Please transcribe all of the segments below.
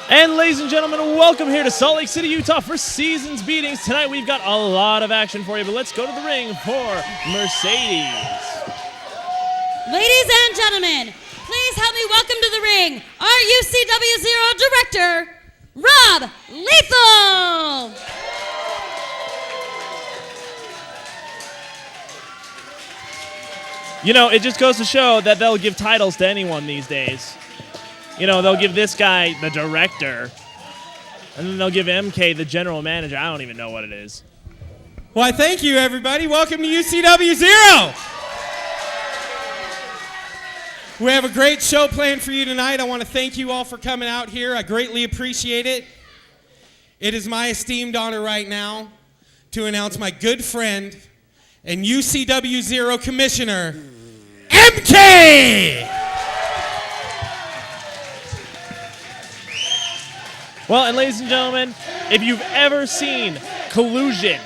And ladies and gentlemen, welcome here to Salt Lake City, Utah for Seasons Beatings. Tonight we've got a lot of action for you, but let's go to the ring for Mercedes. Ladies and gentlemen, please help me welcome to the ring our UCW-Zero director, Rob Lethal. You know, it just goes to show that they'll give titles to anyone these days. You know, they'll give this guy the director, and then they'll give MK the general manager. I don't even know what it is. Why, thank you, everybody. Welcome to UCW-Zero. We have a great show planned for you tonight. I want to thank you all for coming out here. I greatly appreciate it. It is my esteemed honor right now to announce my good friend and UCW-Zero commissioner, MK! Well, and ladies and gentlemen, if you've ever seen collusion,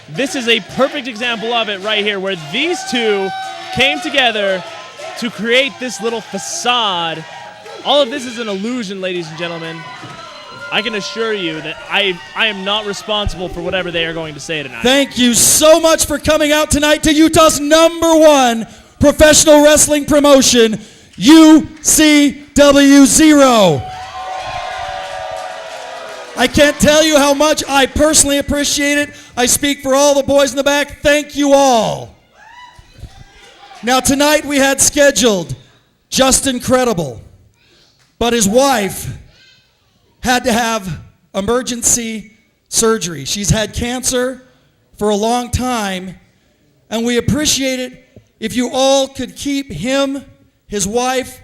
this is a perfect example of it right here, where these two came together to create this little facade. All of this is an illusion, ladies and gentlemen. I can assure you that I am not responsible for whatever they are going to say tonight. Thank you so much for coming out tonight to Utah's #1 professional wrestling promotion, UCW-Zero. I can't tell you how much I personally appreciate it. I speak for all the boys in the back. Thank you all. Now tonight we had scheduled Just Incredible, but his wife had to have emergency surgery. She's had cancer for a long time, and we appreciate it if you all could keep him, his wife,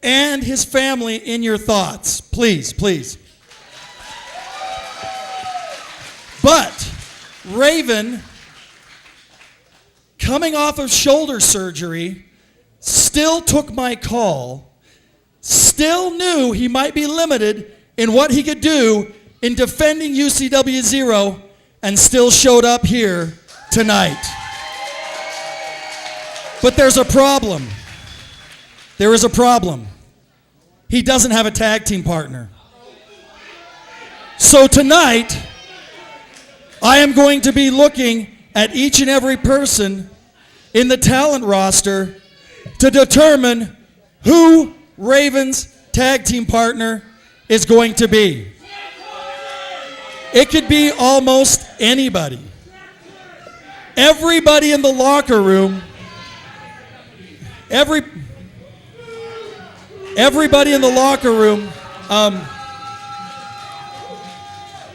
and his family in your thoughts. Please, please. But Raven, coming off of shoulder surgery, still took my call, still knew he might be limited in what he could do in defending UCW-Zero, and still showed up here tonight. But there's a problem. There is a problem. He doesn't have a tag team partner. So tonight, I am going to be looking at each and every person in the talent roster to determine who Raven's tag team partner is going to be. It could be almost anybody. Everybody in the locker room, everybody in the locker room,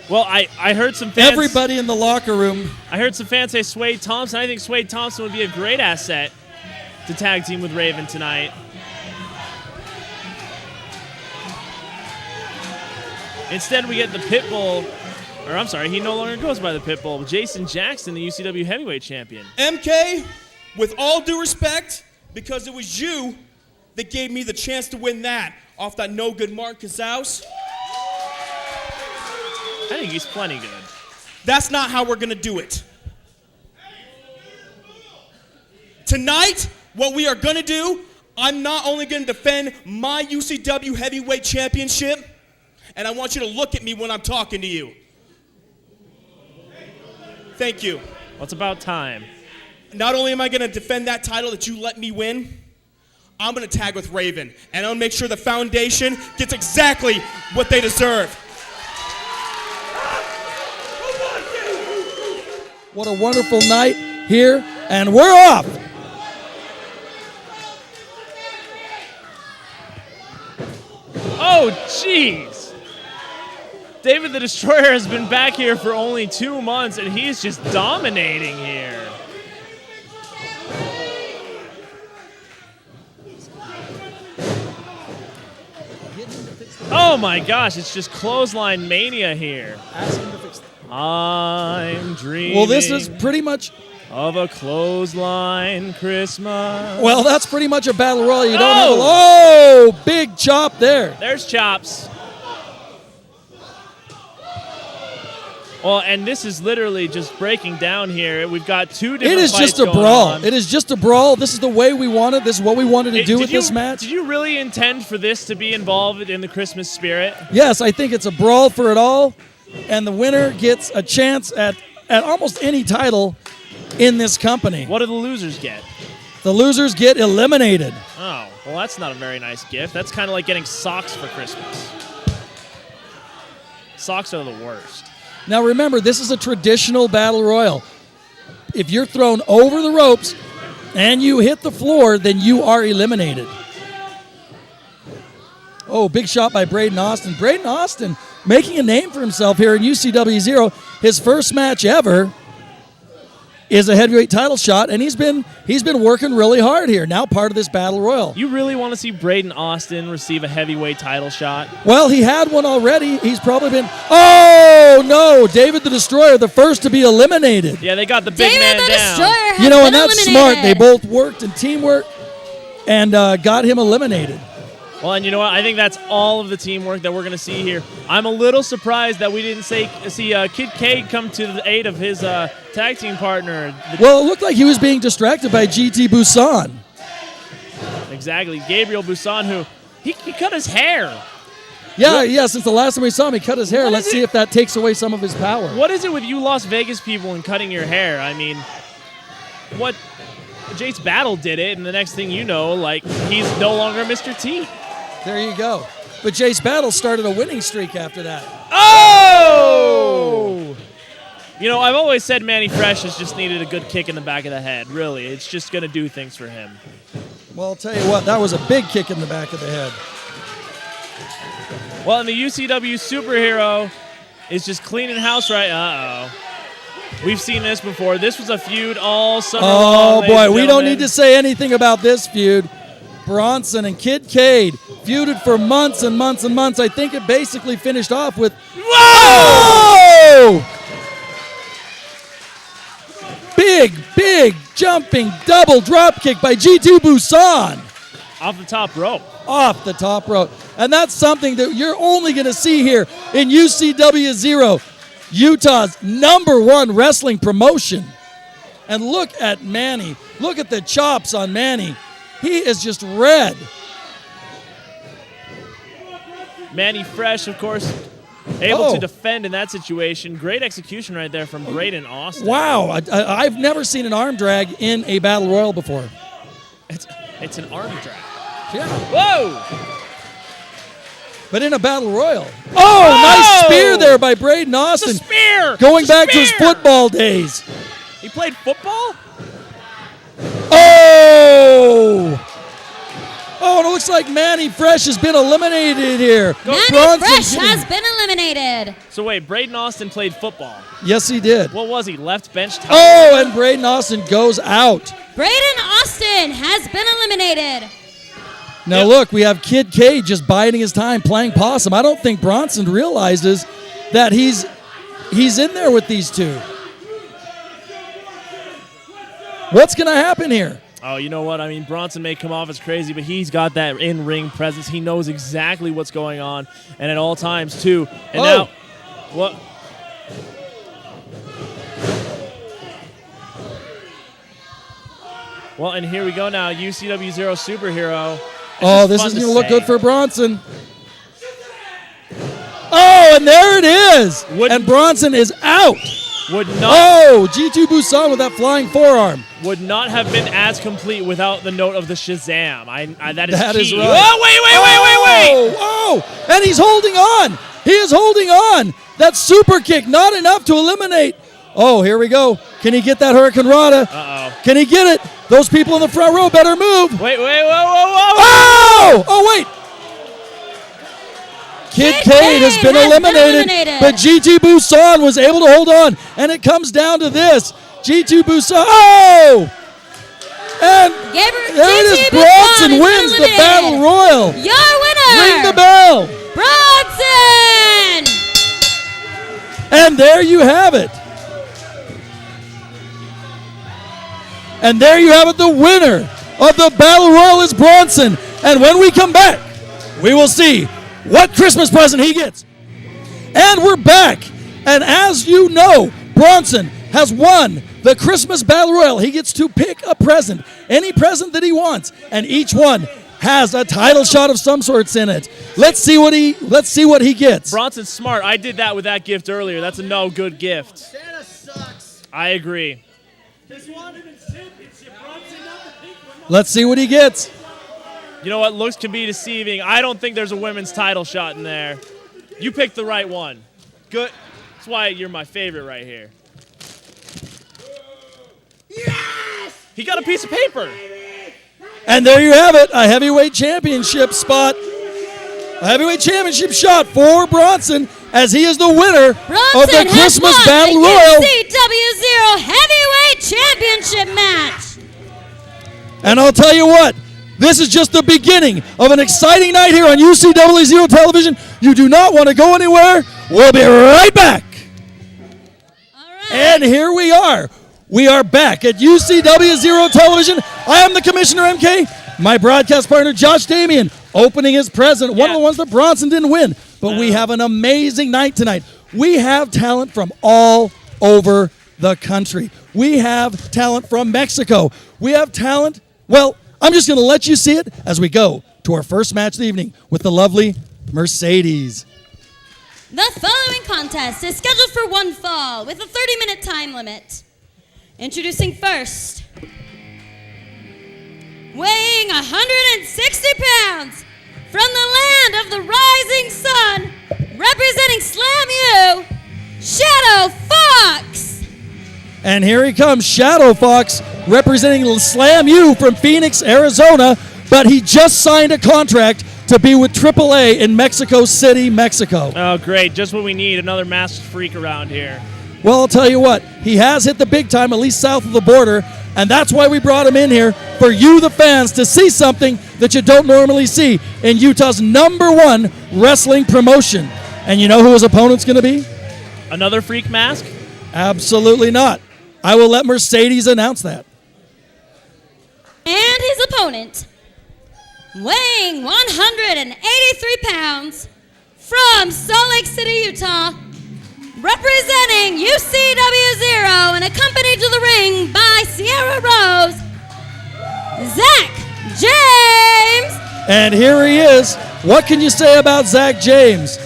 well, I heard some fans. Everybody in the locker room. I heard some fans say Swade Thompson. I think Swade Thompson would be a great asset to tag team with Raven tonight. Instead, we get the Pitbull, or I'm sorry, he no longer goes by the Pitbull. Jason Jackson, the UCW Heavyweight Champion. MK, with all due respect, because it was you that gave me the chance to win that off that no-good Mark Cazaus. I think he's plenty good. That's not how we're going to do it. Tonight, what we are going to do, I'm not only going to defend my UCW Heavyweight Championship, and I want you to look at me when I'm talking to you. Thank you. Well, it's about time. Not only am I going to defend that title that you let me win, I'm going to tag with Raven, and I'll make sure the foundation gets exactly what they deserve. What a wonderful night here, and we're off. Oh, jeez. David the Destroyer has been back here for only 2 months, and he's just dominating here. Oh my gosh, it's just clothesline mania here. I'm dreaming. Well, this is pretty much of a clothesline Christmas. Well, that's pretty much a battle royal. You don't have a... Oh, big chop there. There's chops. Well, and this is literally just breaking down here. We've got two different It is fights just a going brawl. on. It is just a brawl. This is the way we want it. This is what we wanted to do with this match. Did you really intend for this to be involved in the Christmas spirit? Yes, I think it's a brawl for it all, and the winner gets a chance at almost any title in this company. What do the losers get? The losers get eliminated. Oh, well, that's not a very nice gift. That's kind of like getting socks for Christmas. Socks are the worst. Now remember, this is a traditional battle royal. If you're thrown over the ropes and you hit the floor, then you are eliminated. Oh, big shot by Braden Austin. Braden Austin making a name for himself here in UCW-Zero. His first match ever is a heavyweight title shot, and he's been working really hard here. Now part of this battle royal. You really want to see Braden Austin receive a heavyweight title shot? Well, he had one already. He's probably been. Oh no, David the Destroyer, the first to be eliminated. Yeah, they got the big David man the down. Destroyer has You know, been and that's eliminated. smart. They both worked in teamwork and got him eliminated. Well, and you know what? I think that's all of the teamwork that we're going to see here. I'm a little surprised that we didn't see Kid Cade come to the aid of his tag team partner. Well, it looked like he was being distracted by GT Busan. Exactly. Gabriel Busan, who he cut his hair. Yeah, since the last time we saw him, he cut his hair. What Let's is see it? if that takes away some of his power. What is it with you Las Vegas people and cutting your hair? I mean, what? Jace Battle did it, and the next thing you know, like, he's no longer Mr. T. There you go. But Jace Battle started a winning streak after that. Oh! You know, I've always said Manny Fresh has just needed a good kick in the back of the head, really. It's just going to do things for him. Well, I'll tell you what, that was a big kick in the back of the head. Well, and the UCW superhero is just cleaning house right. Uh-oh. We've seen this before. This was a feud all summer long. Oh, ladies boy, and we don't gentlemen. need to say anything about this feud. Bronson and Kid Cade feuded for months and months and months. I think it basically finished off with... Whoa! Big, jumping, double drop kick by G2 Busan. Off the top rope. Off the top rope. And that's something that you're only going to see here in UCW-Zero, Utah's #1 wrestling promotion. And look at Manny. Look at the chops on Manny. He is just red. Manny Fresh, of course, able Oh. to defend in that situation. Great execution right there from Braden Austin. Wow, I've never seen an arm drag in a battle royal before. It's an arm drag. Yeah. Whoa! But in a battle royal. Oh, nice spear there by Braden It's a Austin. spear! Going It's a back to his spear! football days. He played football? Oh! Oh, and it looks like Manny Fresh has been eliminated here. Manny Bronson Fresh getting- has been eliminated. So wait, Braden Austin played football. Yes, he did. What was he, left bench? Oh, and Braden Austin goes out. Braden Austin has been eliminated. Now Yep. look, we have Kid Cade just biding his time, playing possum. I don't think Bronson realizes that he's in there with these two. What's going to happen here? Oh, you know what? I mean, Bronson may come off as crazy, but he's got that in-ring presence. He knows exactly what's going on, and at all times, too. And now, what? Well, and here we go now. UCW-Zero superhero. Oh, this is going to look good for Bronson. Oh, and there it is. And Bronson is out. Would not Oh, G2 Busan with that flying forearm. would not have been as complete without the note of the Shazam. That is That key. is right. Oh, wait. Oh, and he's holding on. He is holding on. That super kick, not enough to eliminate. Oh, here we go. Can he get that Hurricane Rana? Uh-oh. Can he get it? Those people in the front row better move. Wait, whoa. Oh, wait. Kid Cade has been eliminated, but G2 Busan was able to hold on, and it comes down to this. G2 Busan, and there it is. Bronson wins the Battle Royal. Your winner, Ring the bell. Bronson. And there you have it. And there you have it. The winner of the Battle Royal is Bronson. And when we come back, we will see what Christmas present he gets. And we're back And as you know, Bronson has won the Christmas Battle Royal. He gets to pick a present, any present that he wants, and each one has a title shot of some sorts in it. Let's see what he gets. Bronson's smart. I did that with that gift earlier. That's a no good gift. Santa sucks. I agree. Let's see what he gets. You know what? Looks can be deceiving. I don't think there's a women's title shot in there. You picked the right one. Good. That's why you're my favorite right here. Yes! He got a piece of paper. And there you have it, a heavyweight championship spot. A heavyweight championship shot for Bronson as he is the winner Bronson of the has Christmas won Battle the Royal. UCW-Zero Heavyweight Championship match. And I'll tell you what, this is just the beginning of an exciting night here on UCW-Zero television. You do not want to go anywhere. We'll be right back. All right. And here we are. We are back at UCW-Zero television. I am the Commissioner MK. My broadcast partner, Josh Damian, opening his present. One of the ones that Bronson didn't win. But we have an amazing night tonight. We have talent from all over the country. We have talent from Mexico. We have talent. Well, I'm just going to let you see it as we go to our first match of the evening with the lovely Mercedes. The following contest is scheduled for one fall with a 30-minute time limit. Introducing first, weighing 160 pounds, from the land of the rising sun, representing Slam U, Shadow Fox. And here he comes, Shadow Fox, representing Slam U from Phoenix, Arizona, but he just signed a contract to be with AAA in Mexico City, Mexico. Oh, great. Just what we need, another masked freak around here. Well, I'll tell you what, he has hit the big time, at least south of the border, and that's why we brought him in here, for you, the fans, to see something that you don't normally see in Utah's #1 wrestling promotion. And you know who his opponent's going to be? Another freak mask? Absolutely not. I will let Mercedes announce that. And his opponent, weighing 183 pounds, from Salt Lake City, Utah, representing UCW-Zero and accompanied to the ring by Sierra Rose, Zack James. And here he is. What can you say about Zack James?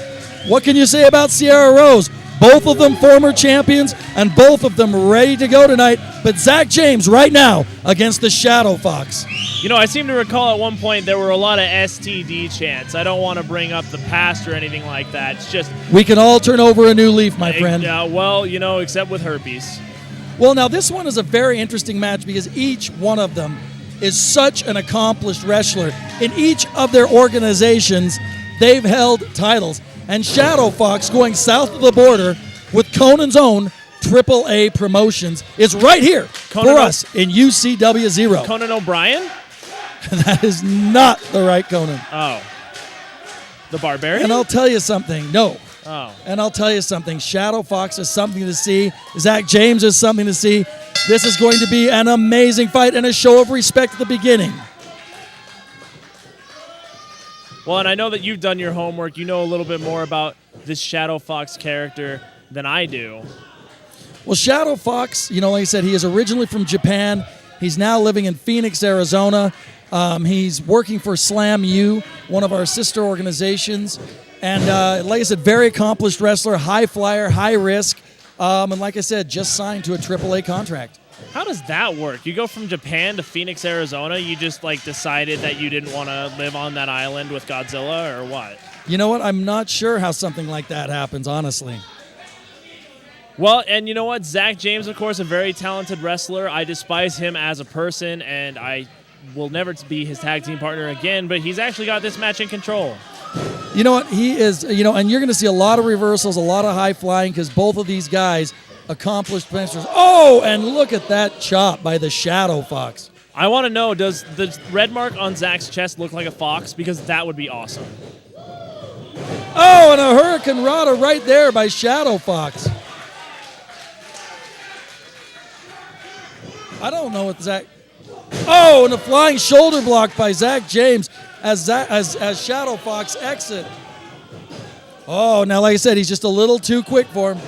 What can you say about Sierra Rose? Both of them former champions and both of them ready to go tonight. But Zack James right now against the Shadow Fox. You know, I seem to recall at one point there were a lot of STD chants. I don't want to bring up the past or anything like that. It's just... We can all turn over a new leaf, my friend. Well, you know, except with herpes. Well, now this one is a very interesting match because each one of them is such an accomplished wrestler. In each of their organizations, they've held titles. And Shadow Fox, going south of the border with Conan's own AAA Promotions, is right here for us in UCW-Zero. Conan O'Brien? That is not the right Conan. Oh. The Barbarian? And I'll tell you something. No. Oh. And I'll tell you something. Shadow Fox is something to see. Zack James is something to see. This is going to be an amazing fight and a show of respect at the beginning. Well, and I know that you've done your homework. You know a little bit more about this Shadow Fox character than I do. Well, Shadow Fox, you know, like I said, he is originally from Japan. He's now living in Phoenix, Arizona. He's working for Slam U, one of our sister organizations. And like I said, very accomplished wrestler, high flyer, high risk. And like I said, just signed to a AAA contract. How does that work? You go from Japan to Phoenix, Arizona, you just like decided that you didn't want to live on that island with Godzilla, or what? You know what? I'm not sure how something like that happens, honestly. Well, and you know what? Zack James, of course, a very talented wrestler. I despise him as a person, and I will never be his tag team partner again, but he's actually got this match in control. You know what? He is, you know, and you're going to see a lot of reversals, a lot of high flying, because both of these guys accomplished wrestlers. Oh, and look at that chop by the Shadow Fox. I want to know, does the red mark on Zack's chest look like a fox? Because that would be awesome. Oh, and a Hurricane Rana right there by Shadow Fox. I don't know what Zack... Oh, and a flying shoulder block by Zack James as Shadow Fox exit. Oh, now like I said, he's just a little too quick for him.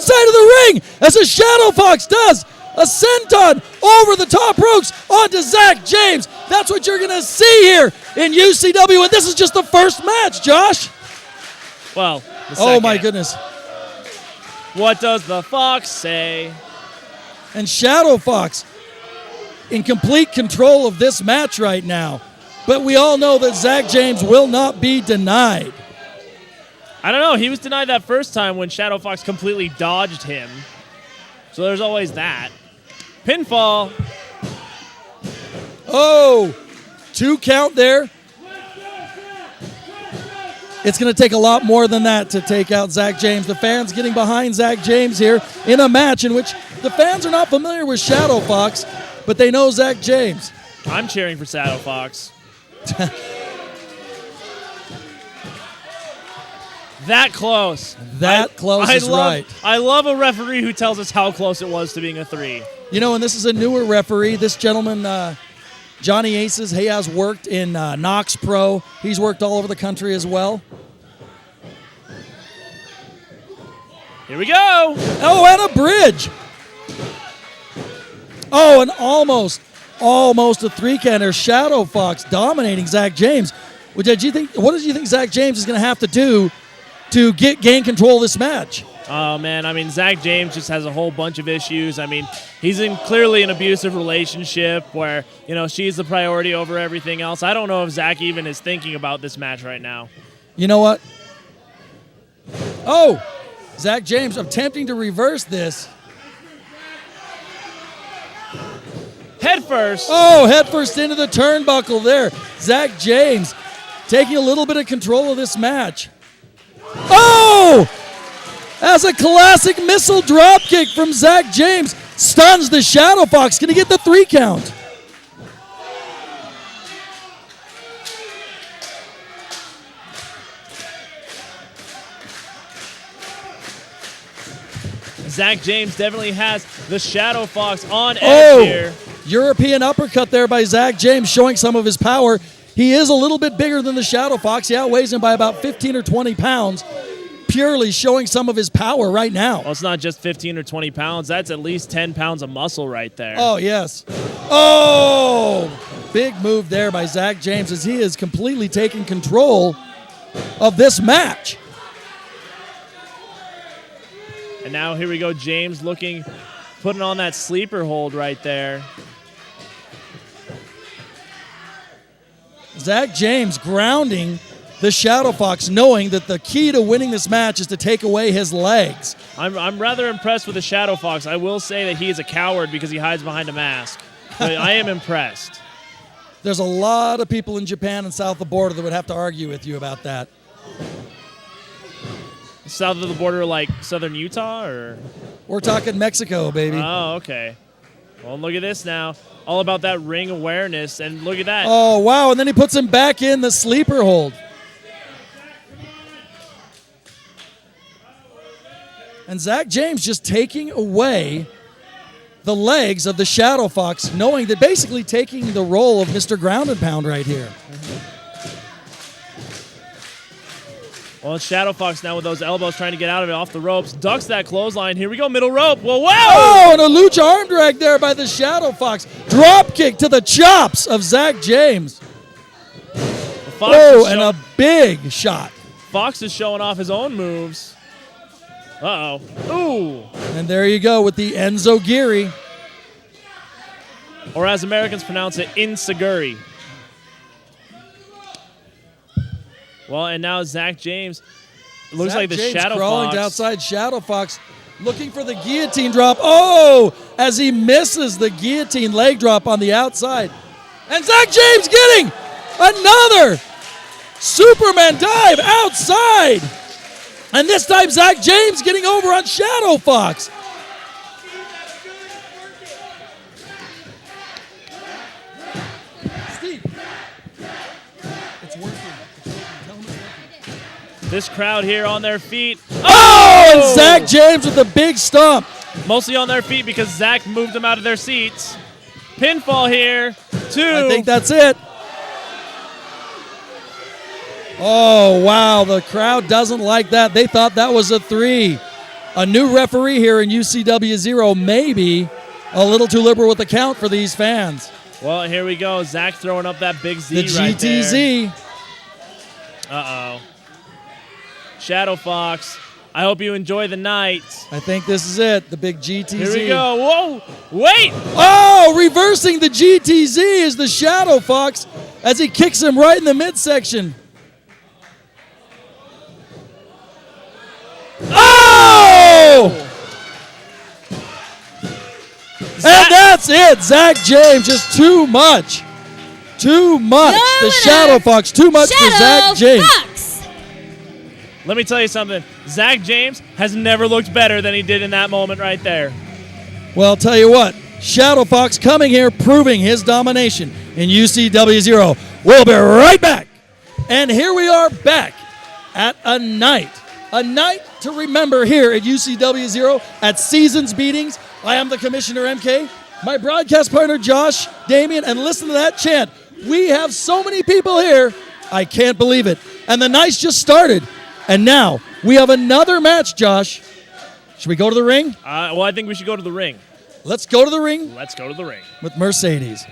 outside of the ring as a Shadow Fox does a senton over the top ropes onto Zack James. That's what you're going to see here in UCW, and this is just the first match, Josh. Well, oh my goodness. What does the Fox say? And Shadow Fox in complete control of this match right now. But we all know that Zack James will not be denied. I don't know. He was denied that first time when Shadow Fox completely dodged him. So there's always that. Pinfall. Oh, 2 count there. It's going to take a lot more than that to take out Zack James. The fans getting behind Zack James here in a match in which the fans are not familiar with Shadow Fox, but they know Zack James. I'm cheering for Shadow Fox. That close. That close is right. I love a referee who tells us how close it was to being a 3. You know, and this is a newer referee. This gentleman, Johnny Aces, he has worked in Knox Pro. He's worked all over the country as well. Here we go. Oh, and a bridge. Oh, and almost a 3-counter. Shadow Fox dominating Zack James. What did you think Zack James is going to have to do to gain control of this match? Oh, man. I mean, Zack James just has a whole bunch of issues. I mean, he's in clearly an abusive relationship where, you know, she's the priority over everything else. I don't know if Zack even is thinking about this match right now. You know what? Oh, Zack James attempting to reverse this. Head first. Oh, head first into the turnbuckle there. Zack James taking a little bit of control of this match. Oh! As a classic missile dropkick from Zack James stuns the Shadow Fox. Going to get the 3 count. Zack James definitely has the Shadow Fox on edge here. European uppercut there by Zack James, showing some of his power. He is a little bit bigger than the Shadow Fox. He outweighs him by about 15 or 20 pounds. Purely showing some of his power right now. Well, it's not just 15 or 20 pounds. That's at least 10 pounds of muscle right there. Oh, yes. Oh! Big move there by Zack James as he is completely taking control of this match. And now here we go, James putting on that sleeper hold right there. Zack James grounding the Shadow Fox, knowing that the key to winning this match is to take away his legs. I'm rather impressed with the Shadow Fox. I will say that he is a coward because he hides behind a mask. But I am impressed. There's a lot of people in Japan and south of the border that would have to argue with you about that. South of the border, like southern Utah, or? We're talking Mexico, baby. Oh, okay. Well, look at this now. All about that ring awareness, and look at that. Oh, wow, and then he puts him back in the sleeper hold. And Zack James just taking away the legs of the Shadow Fox, knowing that basically taking the role of Mr. Ground and Pound right here. Well, it's Shadow Fox now with those elbows trying to get out of it off the ropes. Ducks that clothesline. Here we go, middle rope. Whoa, wow! Oh, and a lucha arm drag there by the Shadow Fox. Drop kick to the chops of Zack James. Oh, and a big shot. Fox is showing off his own moves. Uh-oh. Ooh. And there you go with the Enzo Giri. Or as Americans pronounce it, Insaguri. Well, and now Zack James. It looks like the James Shadow crawling Fox. outside Shadow Fox, looking for the guillotine drop. Oh, as he misses the guillotine leg drop on the outside. And Zack James getting another Superman dive outside. And this time Zack James getting over on Shadow Fox. Steve, it's working. This crowd here on their feet. Oh, and Zack James with a big stomp. Mostly on their feet because Zack moved them out of their seats. Pinfall here. 2. I think that's it. Oh, wow. The crowd doesn't like that. They thought that was a 3. a new referee here in UCW-Zero may be a little too liberal with the count for these fans. Well, here we go. Zack throwing up that big Z The right there. GTZ. Uh-oh. Shadow Fox, I hope you enjoy the night. I think this is it, the big GTZ. Here we go. Whoa, wait. Oh, reversing the GTZ is the Shadow Fox as he kicks him right in the midsection. Oh! And that's it. Zack James, just too much. Too much. Your The winner, Shadow Fox, too much for Zack James. Fox. Let me tell you something. Zack James has never looked better than he did in that moment right there. Well, I'll tell you what, Shadow Fox coming here proving his domination in UCW-Zero. We'll be right back. And here we are back at a night to remember here at UCW-Zero at Seasons Beatings. I am the Commissioner MK, my broadcast partner Josh, Damien, and listen to that chant. We have so many people here, I can't believe it. And the night's just started. And now we have another match, Josh. Should we go to the ring? Well, I think we should go to the ring. Let's go to the ring Let's go to the ring. with Mercedes.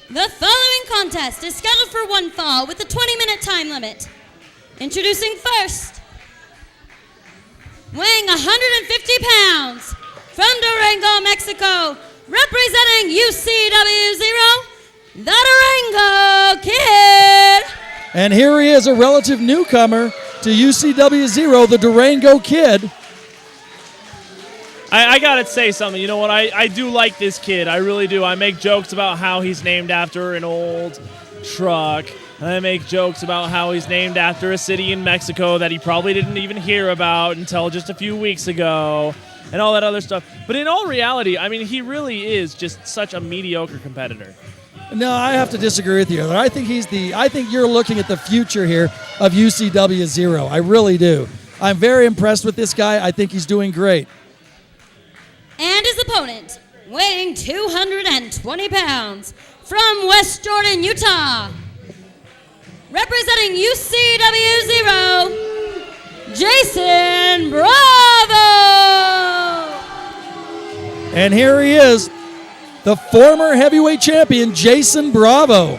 The following contest is scheduled for one fall with a 20-minute time limit. Introducing first, weighing 150 pounds, from Durango, Mexico, representing UCW-Zero, the Durango Kid. And here he is, a relative newcomer to UCW-Zero, the Durango Kid. I gotta say something. You know what? I do like this kid. I really do. I make jokes about how he's named after an old truck. I make jokes about how he's named after a city in Mexico that he probably didn't even hear about until just a few weeks ago, and all that other stuff. But in all reality, I mean, he really is just such a mediocre competitor. No, I have to disagree with you. I think you're looking at the future here of UCW-Zero. I really do. I'm very impressed with this guy. I think he's doing great. And his opponent, weighing 220 pounds, from West Jordan, Utah, representing UCW-Zero, Jason Bravo. And here he is, the former heavyweight champion, Jason Bravo.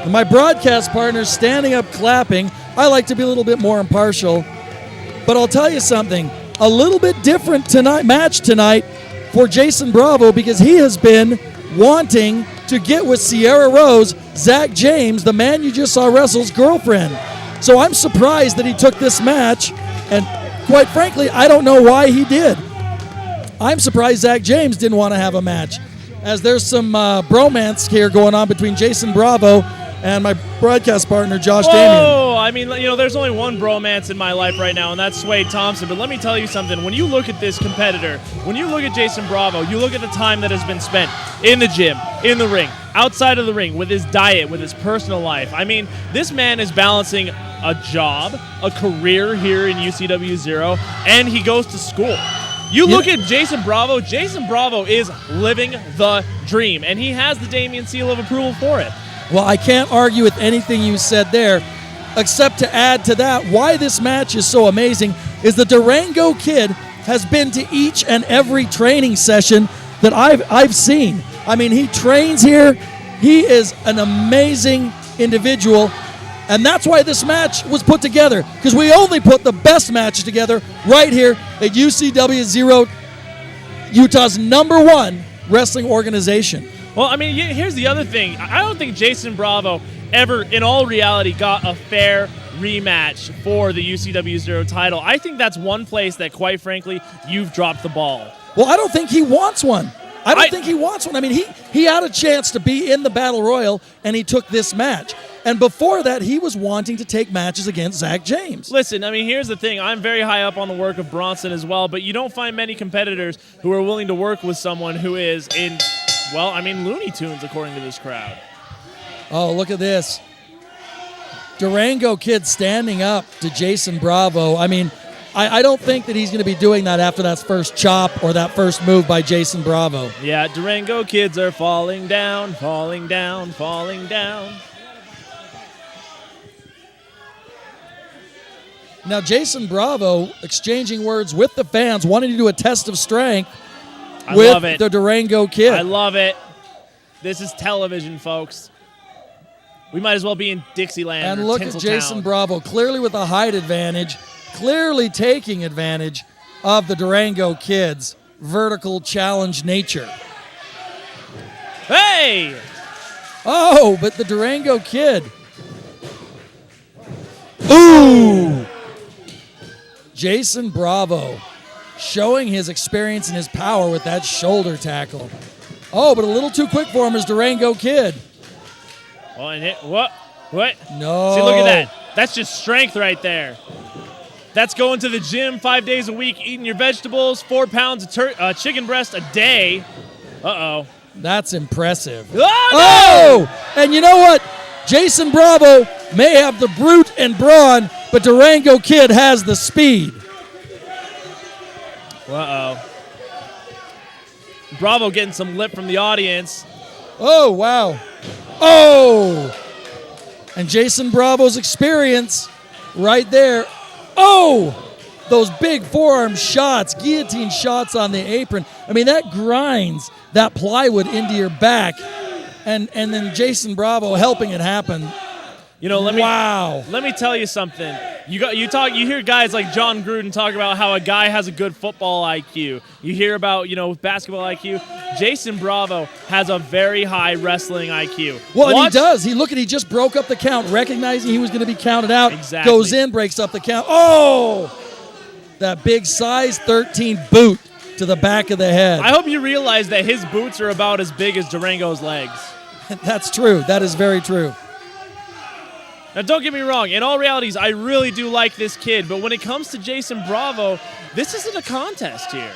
And my broadcast partner's standing up clapping. I like to be a little bit more impartial, but I'll tell you something, a little bit different match tonight for Jason Bravo, because he has been wanting to get with Sierra Rose, Zack James, the man you just saw wrestle's girlfriend. So I'm surprised that he took this match, and quite frankly, I don't know why he did. I'm surprised Zack James didn't want to have a match, as there's some bromance here going on between Jason Bravo and my broadcast partner, Josh Damien. Whoa! I mean, you know, there's only one bromance in my life right now, and that's Swade Thompson. But let me tell you something. When you look at this competitor, when you look at Jason Bravo, you look at the time that has been spent in the gym, in the ring, outside of the ring, with his diet, with his personal life. I mean, this man is balancing a job, a career here in UCW-Zero, and he goes to school. You look at Jason Bravo is living the dream, and he has the Damien seal of approval for it. Well, I can't argue with anything you said there, except to add to that, why this match is so amazing is the Durango Kid has been to each and every training session that I've seen. I mean, he trains here. He is an amazing individual, and that's why this match was put together, because we only put the best matches together right here at UCW-Zero, Utah's #1 wrestling organization. Well, I mean, here's the other thing. I don't think Jason Bravo ever, in all reality, got a fair rematch for the UCW-Zero title. I think that's one place that, quite frankly, you've dropped the ball. Well, I don't think he wants one. I don't think he wants one. I mean, he had a chance to be in the Battle Royal, and he took this match. And before that, he was wanting to take matches against Zack James. Listen, I mean, here's the thing. I'm very high up on the work of Bronson as well, but you don't find many competitors who are willing to work with someone who is in, well, I mean, Looney Tunes, according to this crowd. Oh, look at this. Durango Kid standing up to Jason Bravo. I mean, I don't think that he's going to be doing that after that first chop or that first move by Jason Bravo. Yeah, Durango kids are falling down, falling down, falling down. Now, Jason Bravo exchanging words with the fans, wanting to do a test of strength with the Durango Kid. I love it. This is television, folks. We might as well be in Dixieland. And or look at Jason Bravo, clearly with a height advantage, clearly taking advantage of the Durango Kid's vertical challenge nature. Hey! Oh, but the Durango Kid. Ooh! Jason Bravo showing his experience and his power with that shoulder tackle. Oh, but a little too quick for him as Durango Kid. Oh, and it, what? No. See, look at that. That's just strength right there. That's going to the gym 5 days a week, eating your vegetables, 4 pounds of chicken breast a day. Uh-oh. That's impressive. Oh, no! Oh! And you know what? Jason Bravo may have the brute and brawn, but Durango Kid has the speed. Uh-oh. Bravo getting some lip from the audience. Oh, wow. Oh! And Jason Bravo's experience right there. Oh! Those big forearm shots, guillotine shots on the apron. I mean, that grinds that plywood into your back. And then Jason Bravo helping it happen. You know, let me tell you something. You hear guys like John Gruden talk about how a guy has a good football IQ. You hear about, basketball IQ. Jason Bravo has a very high wrestling IQ. Well, and he does. He just broke up the count, recognizing he was going to be counted out. Exactly. Goes in, breaks up the count. Oh! That big size 13 boot to the back of the head. I hope you realize that his boots are about as big as Durango's legs. That's true. That is very true. Now, don't get me wrong. In all realities, I really do like this kid. But when it comes to Jason Bravo, this isn't a contest here.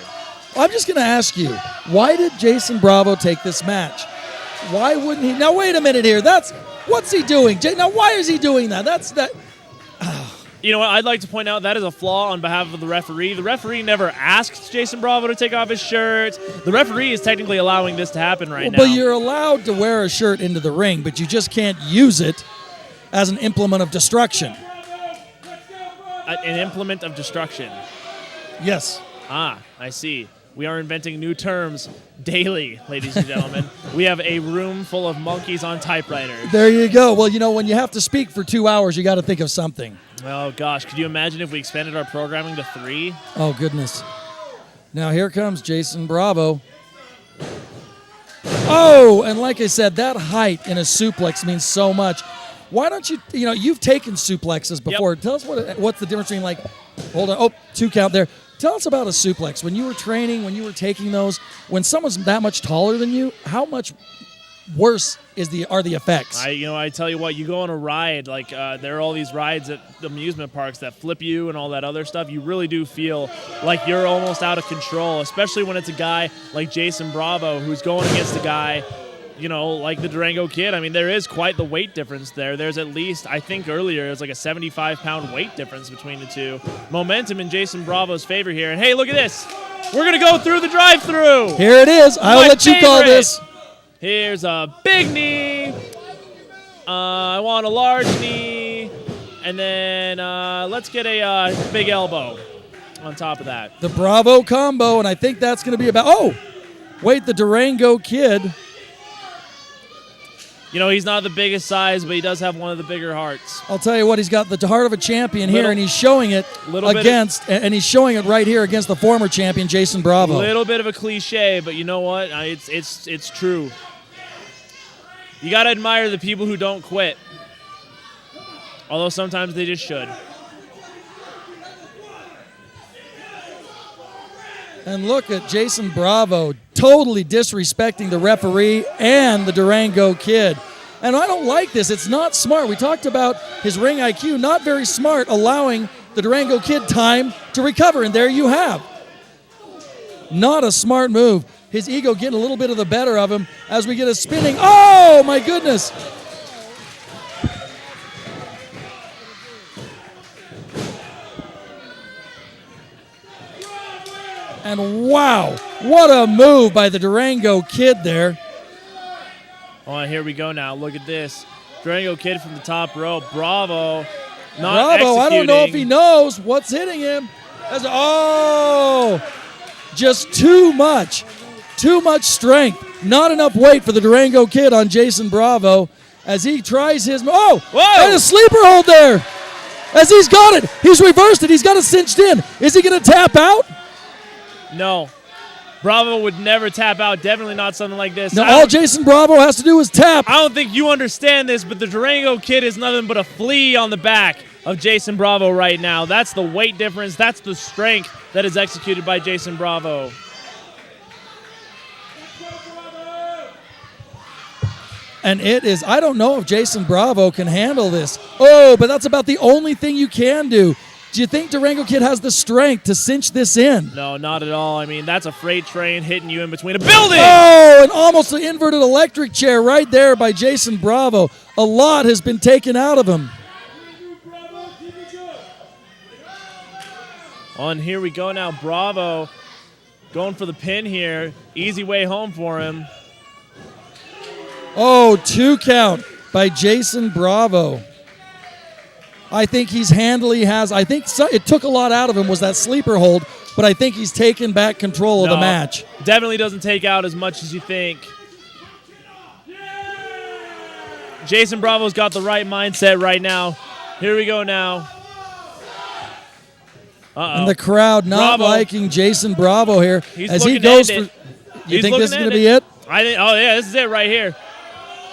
I'm just going to ask you, why did Jason Bravo take this match? Why wouldn't he? Now, wait a minute here. What's he doing? Now, why is he doing that? You know what? I'd like to point out that is a flaw on behalf of the referee. The referee never asked Jason Bravo to take off his shirt. The referee is technically allowing this to happen right now. But you're allowed to wear a shirt into the ring, but you just can't use it as an implement of destruction. An implement of destruction. Yes. Ah, I see. We are inventing new terms daily, ladies and gentlemen. We have a room full of monkeys on typewriters. There you go. Well, when you have to speak for 2 hours, you got to think of something. Oh, gosh. Could you imagine if we expanded our programming to 3? Oh, goodness. Now, here comes Jason Bravo. Oh, and like I said, that height in a suplex means so much. Why don't you've taken suplexes before. Yep. Tell us what's the difference between, hold on. Oh, 2 count there. Tell us about a suplex. When you were training, when you were taking those, when someone's that much taller than you, how much worse are the effects? I tell you what, you go on a ride, there are all these rides at the amusement parks that flip you and all that other stuff. You really do feel like you're almost out of control, especially when it's a guy like Jason Bravo who's going against a guy, like the Durango Kid. I mean, there is quite the weight difference there. There's at least, I think earlier, it was like a 75-pound weight difference between the two. Momentum in Jason Bravo's favor here. And hey, look at this. We're going to go through the drive-thru. Here it is. I'll let you call this. Here's a big knee. I want a large knee. And then let's get a big elbow on top of that. The Bravo combo, and I think that's going to be about... Oh, wait, the Durango Kid... He's not the biggest size, but he does have one of the bigger hearts. I'll tell you what, he's got the heart of a champion here, and he's showing it and he's showing it right here against the former champion, Jason Bravo. A little bit of a cliche, but you know what? It's true. You got to admire the people who don't quit, although sometimes they just should. And look at Jason Bravo totally disrespecting the referee and the Durango Kid. And I don't like this. It's not smart. We talked about his ring IQ, not very smart, allowing the Durango Kid time to recover. And there you have. Not a smart move. His ego getting a little bit of the better of him as we get a spinning. Oh, my goodness. And wow, what a move by the Durango Kid there. Oh, here we go now. Look at this. Durango Kid from the top row. Bravo Not Bravo, I don't know if executing. he knows what's hitting him. Just too much strength. Not enough weight for the Durango kid on Jason Bravo as he tries his, Whoa. and a sleeper hold there. As he's got it, he's reversed it, he's got it cinched in. Is he gonna tap out? No. Bravo would never tap out. Definitely not something like this. No, all Jason Bravo has to do is tap. I don't think you understand this, but the Durango kid is nothing but a flea on the back of Jason Bravo right now. That's the weight difference. That's the strength that is executed by Jason Bravo. And it is, I don't know if Jason Bravo can handle this. Oh, but that's about the only thing you can do. Do you think Durango Kid has the strength to cinch this in? No, not at all. I mean, that's a freight train hitting you in between a building. Oh, and almost an inverted electric chair right there by Jason Bravo. A lot has been taken out of him. And here we go now. Bravo going for the pin here. Easy way home for him. Oh, 2 count by Jason Bravo. I think he's handily has. I think it took a lot out of him was that sleeper hold, but I think he's taken back control of the match. Definitely doesn't take out as much as you think. Jason Bravo's got the right mindset right now. Here we go now. And the crowd not Bravo. liking Jason Bravo here He's as he looking goes to for. end You He's think this is looking going to to end be it? I think. Oh yeah, this is it right here.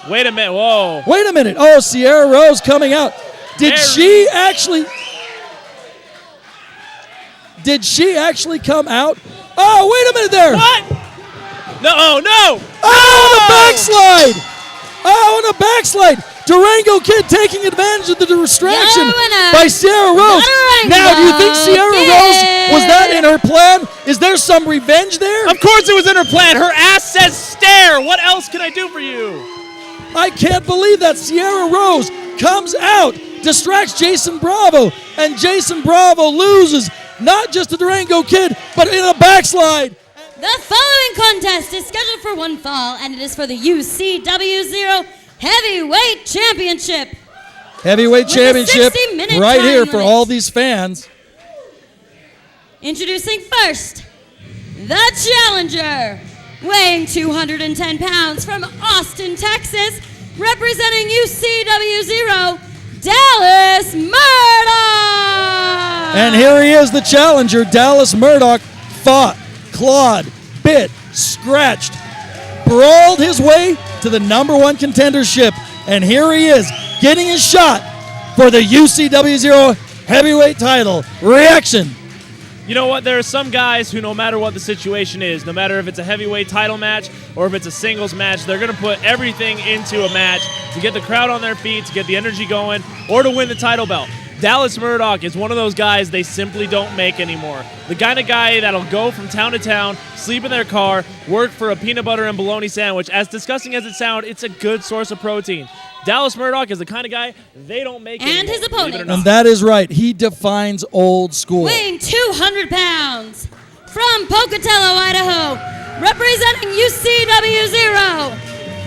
Wait a minute. Whoa. Wait a minute. Oh, Sierra Rose coming out. Did she actually come out? Oh, wait a minute there. What? No, no. Oh, and a backslide. Oh, and a backslide. Durango Kid taking advantage of the distraction Your winner, by Sierra Rose. Durango Now, do you think Sierra Kid. Rose, was that in her plan? Is there some revenge there? Of course it was in her plan. Her ass says stare. What else can I do for you? I can't believe that Sierra Rose comes out, distracts Jason Bravo, and Jason Bravo loses not just the Durango Kid, but in a backslide. The following contest is scheduled for one fall, and it is for the UCW-Zero Heavyweight Championship. Heavyweight With a Championship 60-minute right time here for limit. all these fans. Introducing first, the challenger, weighing 210 pounds from Austin, Texas, representing UCW-Zero, Dallas Murdoch. And here he is, the challenger, Dallas Murdoch, fought, clawed, bit, scratched, brawled his way to the #1 contendership. And here he is, getting his shot for the UCW-Zero heavyweight title. Reaction. You know what? There are some guys who, no matter what the situation is, no matter if it's a heavyweight title match or if it's a singles match, they're going to put everything into a match to get the crowd on their feet, to get the energy going, or to win the title belt. Dallas Murdoch is one of those guys they simply don't make anymore. The kind of guy that'll go from town to town, sleep in their car, work for a peanut butter and bologna sandwich. As disgusting as it sounds, it's a good source of protein. Dallas Murdoch is the kind of guy they don't make And anymore, his believe it or opponent. not. And that is right. He defines old school. Weighing 200 pounds from Pocatello, Idaho, representing UCW-Zero,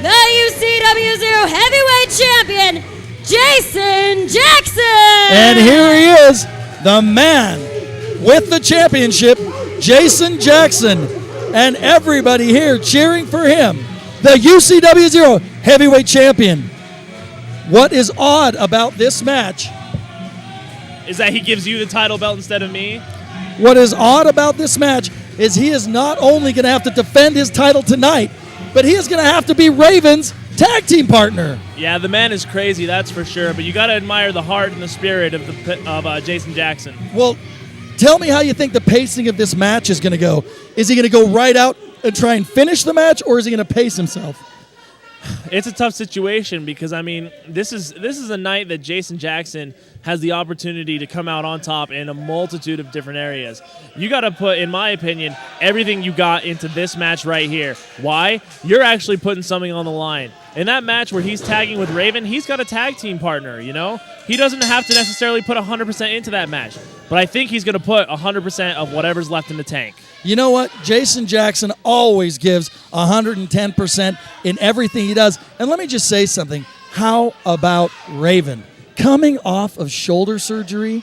the UCW-Zero heavyweight champion, Jason Jackson. And here he is, the man with the championship, Jason Jackson. And everybody here cheering for him, the UCW-Zero heavyweight champion. What is odd about this match? Is that he gives you the title belt instead of me? What is odd about this match is he is not only going to have to defend his title tonight, but he is going to have to be Raven's tag team partner. Yeah, the man is crazy, that's for sure. But you got to admire the heart and the spirit of Jason Jackson. Well, tell me how you think the pacing of this match is going to go. Is he going to go right out and try and finish the match, or is he going to pace himself? It's a tough situation because, I mean, this is a night that Jason Jackson has the opportunity to come out on top in a multitude of different areas. You got to put, in my opinion, everything you got into this match right here. Why? You're actually putting something on the line. In that match where he's tagging with Raven, he's got a tag team partner, you know? He doesn't have to necessarily put 100% into that match, but I think he's going to put 100% of whatever's left in the tank. You know what? Jason Jackson always gives 110% in everything he does. And let me just say something. How about Raven? coming off of shoulder surgery,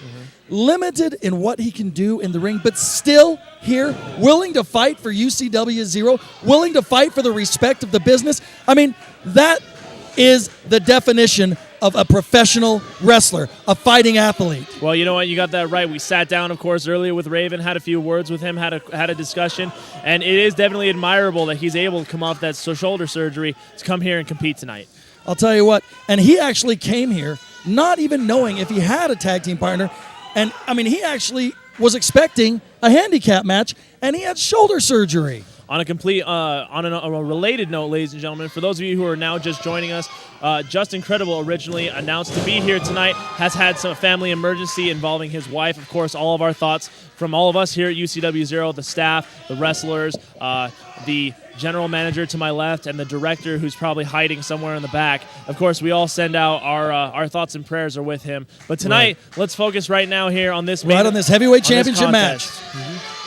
limited in what he can do in the ring, but still here, willing to fight for UCW-Zero, willing to fight for the respect of the business. I mean, that is the definition of a professional wrestler, a fighting athlete. Well, you know what? You got that right. We sat down, of course, earlier with Raven, had a few words with him, had a discussion, and it is definitely admirable that he's able to come off that shoulder surgery to come here and compete tonight. I'll tell you what, and he actually came here not even knowing if he had a tag team partner, and I mean, he actually was expecting a handicap match, and he had shoulder surgery. On a related note, ladies and gentlemen, for those of you who are now just joining us, Just Incredible originally announced to be here tonight, has had some family emergency involving his wife. Of course, all of our thoughts from all of us here at UCW-Zero, the staff, the wrestlers, the general manager to my left, and the director who's probably hiding somewhere in the back. Of course, we all send out our thoughts and prayers are with him. But tonight, let's focus right now here on this on this heavyweight championship match.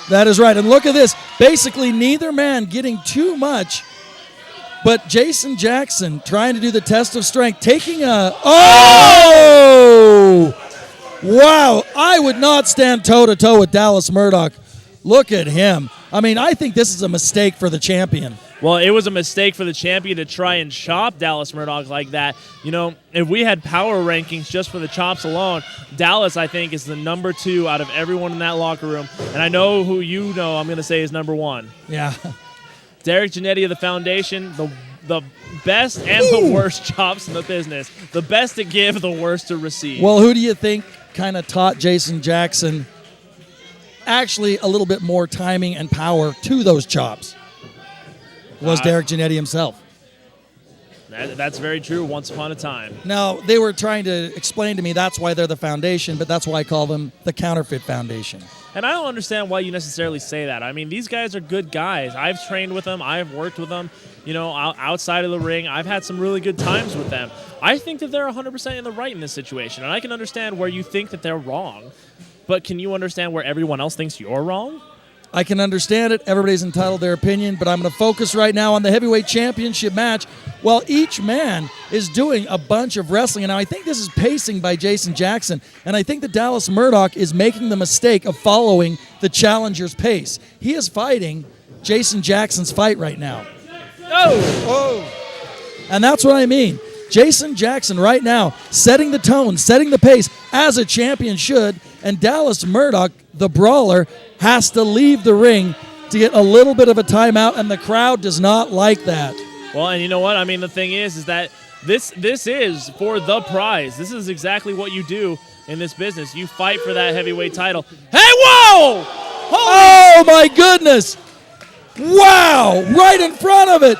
That is right. And look at this. Basically, neither man getting too much, but Jason Jackson trying to do the test of strength, taking a... Oh! Wow. I would not stand toe-to-toe with Dallas Murdoch. Look at him. I mean, I think this is a mistake for the champion. Well, it was a mistake for the champion to try and chop Dallas Murdoch like that. You know, if we had power rankings just for the chops alone, Dallas, I think, is the number 2 out of everyone in that locker room. And I know who you know I'm going to say is number 1. Yeah. Derek Giannetti of the Foundation, the best and the worst chops in the business. The best to give, the worst to receive. Well, who do you think kind of taught Jason Jackson actually a little bit more timing and power to those chops? Was Derek Giannetti himself. That's very true, once upon a time. Now, they were trying to explain to me that's why they're the Foundation, but that's why I call them the Counterfeit Foundation. And I don't understand why you necessarily say that. I mean, these guys are good guys. I've trained with them. I've worked with them, you know, outside of the ring. I've had some really good times with them. I think that they're 100% in the right in this situation, and I can understand where you think that they're wrong. But can you understand where everyone else thinks you're wrong? I can understand it. Everybody's entitled to their opinion, but I'm going to focus right now on the heavyweight championship match. While each man is doing a bunch of wrestling, and now I think this is pacing by Jason Jackson, and I think that Dallas Murdoch is making the mistake of following the challenger's pace. He is fighting Jason Jackson's fight right now. Oh! And that's what I mean. Jason Jackson right now setting the tone, setting the pace as a champion should, and Dallas Murdoch, the brawler, has to leave the ring to get a little bit of a timeout, and the crowd does not like that. Well, and you know what? I mean, the thing is that this is for the prize. This is exactly what you do in this business. You fight for that heavyweight title. Hey, whoa! Oh, my goodness! Wow! Right in front of it.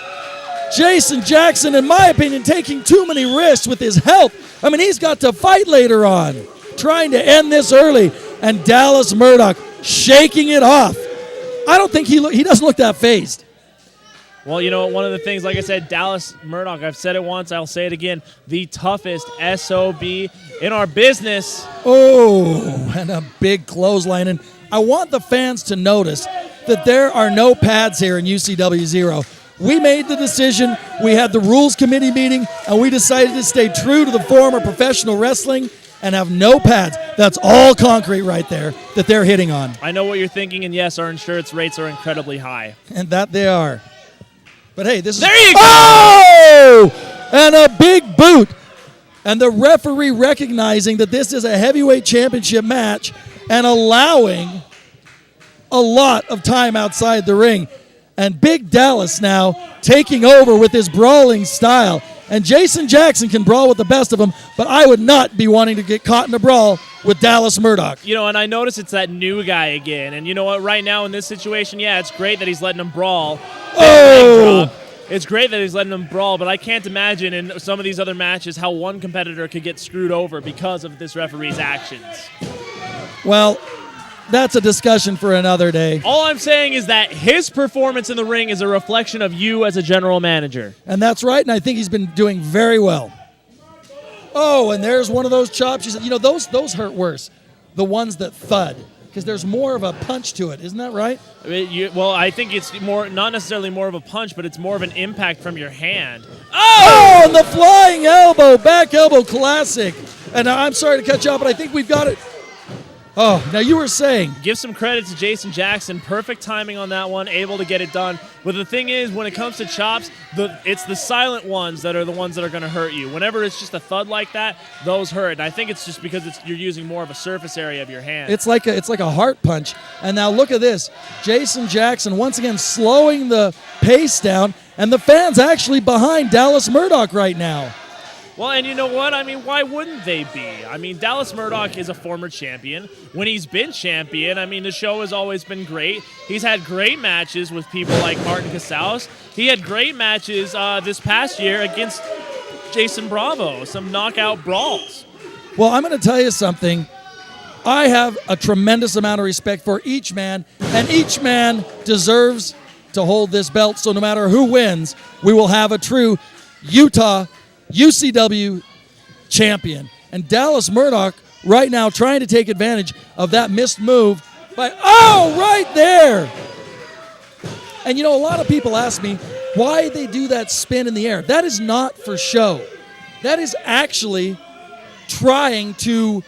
Jason Jackson, in my opinion, taking too many risks with his health. I mean, he's got to fight later on, trying to end this early, and Dallas Murdoch shaking it off. I don't think he doesn't look that phased. Well, you know, one of the things, like I said, Dallas Murdoch, I've said it once, I'll say it again, the toughest SOB in our business. Oh, and a big clothesline. And I want the fans to notice that there are no pads here in UCW-Zero. We made the decision, we had the rules committee meeting, and we decided to stay true to the form of professional wrestling and have no pads. That's all concrete right there that they're hitting on. I know what you're thinking, and yes, our insurance rates are incredibly high. And that they are. But hey, this is... There you go! Oh! And a big boot. And the referee recognizing that this is a heavyweight championship match and allowing a lot of time outside the ring. And Big Dallas now taking over with his brawling style. And Jason Jackson can brawl with the best of them, but I would not be wanting to get caught in a brawl with Dallas Murdoch. You know, and I notice it's that new guy again. And you know what? Right now in this situation, yeah, it's great that he's letting him brawl. Oh! It's great that he's letting him brawl, but I can't imagine in some of these other matches how one competitor could get screwed over because of this referee's actions. Well, that's a discussion for another day. All I'm saying is that his performance in the ring is a reflection of you as a general manager. And that's right, and I think he's been doing very well. Oh, and there's one of those chops. You know, those hurt worse. The ones that thud, because there's more of a punch to it. Isn't that right? Well, I think it's more, not necessarily more of a punch, but it's more of an impact from your hand. Oh, and the flying elbow, back elbow classic. And I'm sorry to cut you off, but I think we've got it. Oh, now you were saying. Give some credit to Jason Jackson. Perfect timing on that one, able to get it done. But the thing is, when it comes to chops, it's the silent ones that are the ones that are going to hurt you. Whenever it's just a thud like that, those hurt. And I think it's just because you're using more of a surface area of your hand. It's like a heart punch. And now look at this. Jason Jackson once again slowing the pace down, and the fans actually behind Dallas Murdoch right now. Well, and you know what? I mean, why wouldn't they be? I mean, Dallas Murdoch is a former champion. When he's been champion, I mean, the show has always been great. He's had great matches with people like Martin Casals. He had great matches this past year against Jason Bravo, some knockout brawls. Well, I'm going to tell you something. I have a tremendous amount of respect for each man, and each man deserves to hold this belt. So no matter who wins, we will have a true Utah UCW champion. And Dallas Murdoch right now trying to take advantage of that missed move by, right there. And you know, a lot of people ask me why they do that spin in the air. That is not for show. That is actually trying to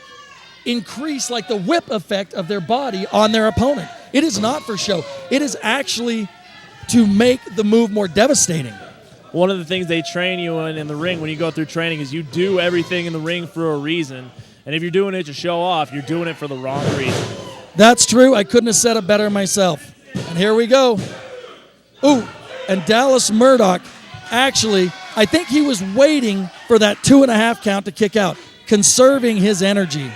increase like the whip effect of their body on their opponent. It is not for show. It is actually to make the move more devastating. One of the things they train you in the ring when you go through training is you do everything in the ring for a reason. And if you're doing it to show off, you're doing it for the wrong reason. That's true. I couldn't have said it better myself. And here we go. Ooh, and Dallas Murdoch, actually, I think he was waiting for that 2.5 count to kick out, conserving his energy.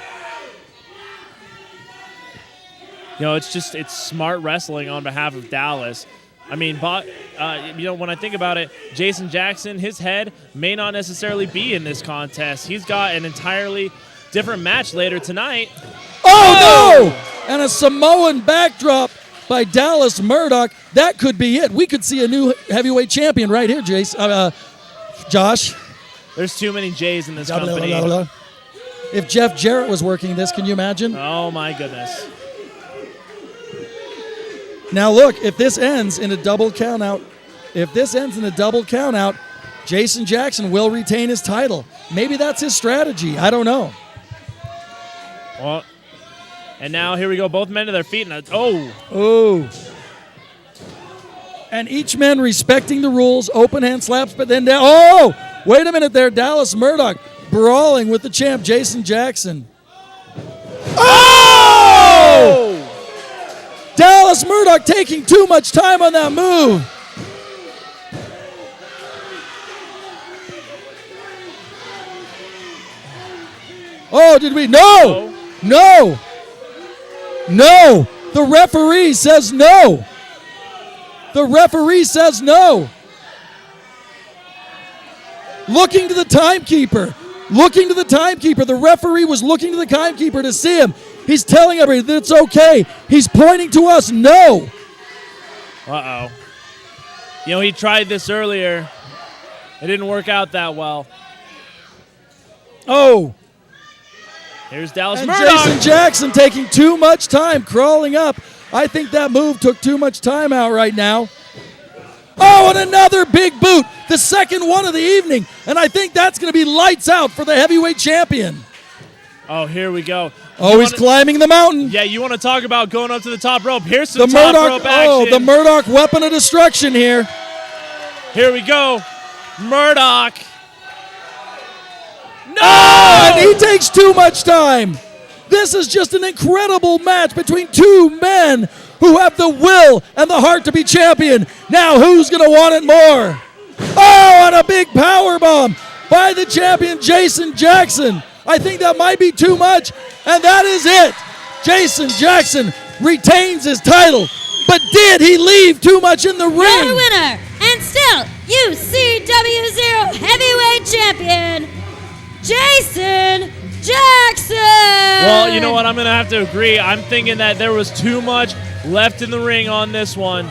You know, it's smart wrestling on behalf of Dallas. I mean, when I think about it, Jason Jackson, his head may not necessarily be in this contest. He's got an entirely different match later tonight. Oh, no! And a Samoan backdrop by Dallas Murdoch. That could be it. We could see a new heavyweight champion right here, Josh. There's too many J's in this company. If Jeff Jarrett was working this, can you imagine? Oh, my goodness. Now look, if this ends in a double countout, Jason Jackson will retain his title. Maybe that's his strategy. I don't know. Well, and now here we go. Both men to their feet. And And each man respecting the rules. Open hand slaps, but then down. Oh, wait a minute there. Dallas Murdoch brawling with the champ, Jason Jackson. Oh! Dallas Murdoch taking too much time on that move. Oh, did we? No! No! No! The referee says no. The referee says no. Looking to the timekeeper. The referee was looking to the timekeeper to see him. He's telling everybody that it's okay. He's pointing to us. No. Uh-oh. You know, he tried this earlier. It didn't work out that well. Oh. Here's Dallas and Murdoch. Jason Jackson taking too much time crawling up. I think that move took too much time out right now. Oh, and another big boot. The second one of the evening. And I think that's going to be lights out for the heavyweight champion. Oh, here we go. Oh, he's climbing the mountain. Yeah, you want to talk about going up to the top rope. Here's some top rope action. Oh, the Murdoch weapon of destruction here. Here we go. Murdoch. No! Oh, and he takes too much time. This is just an incredible match between two men who have the will and the heart to be champion. Now, who's going to want it more? Oh, and a big power bomb by the champion, Jason Jackson. I think that might be too much, and that is it. Jason Jackson retains his title, but did he leave too much in the ring? Your winner, and still UCW-Zero heavyweight champion, Jason Jackson. Well, you know what? I'm going to have to agree. I'm thinking that there was too much left in the ring on this one.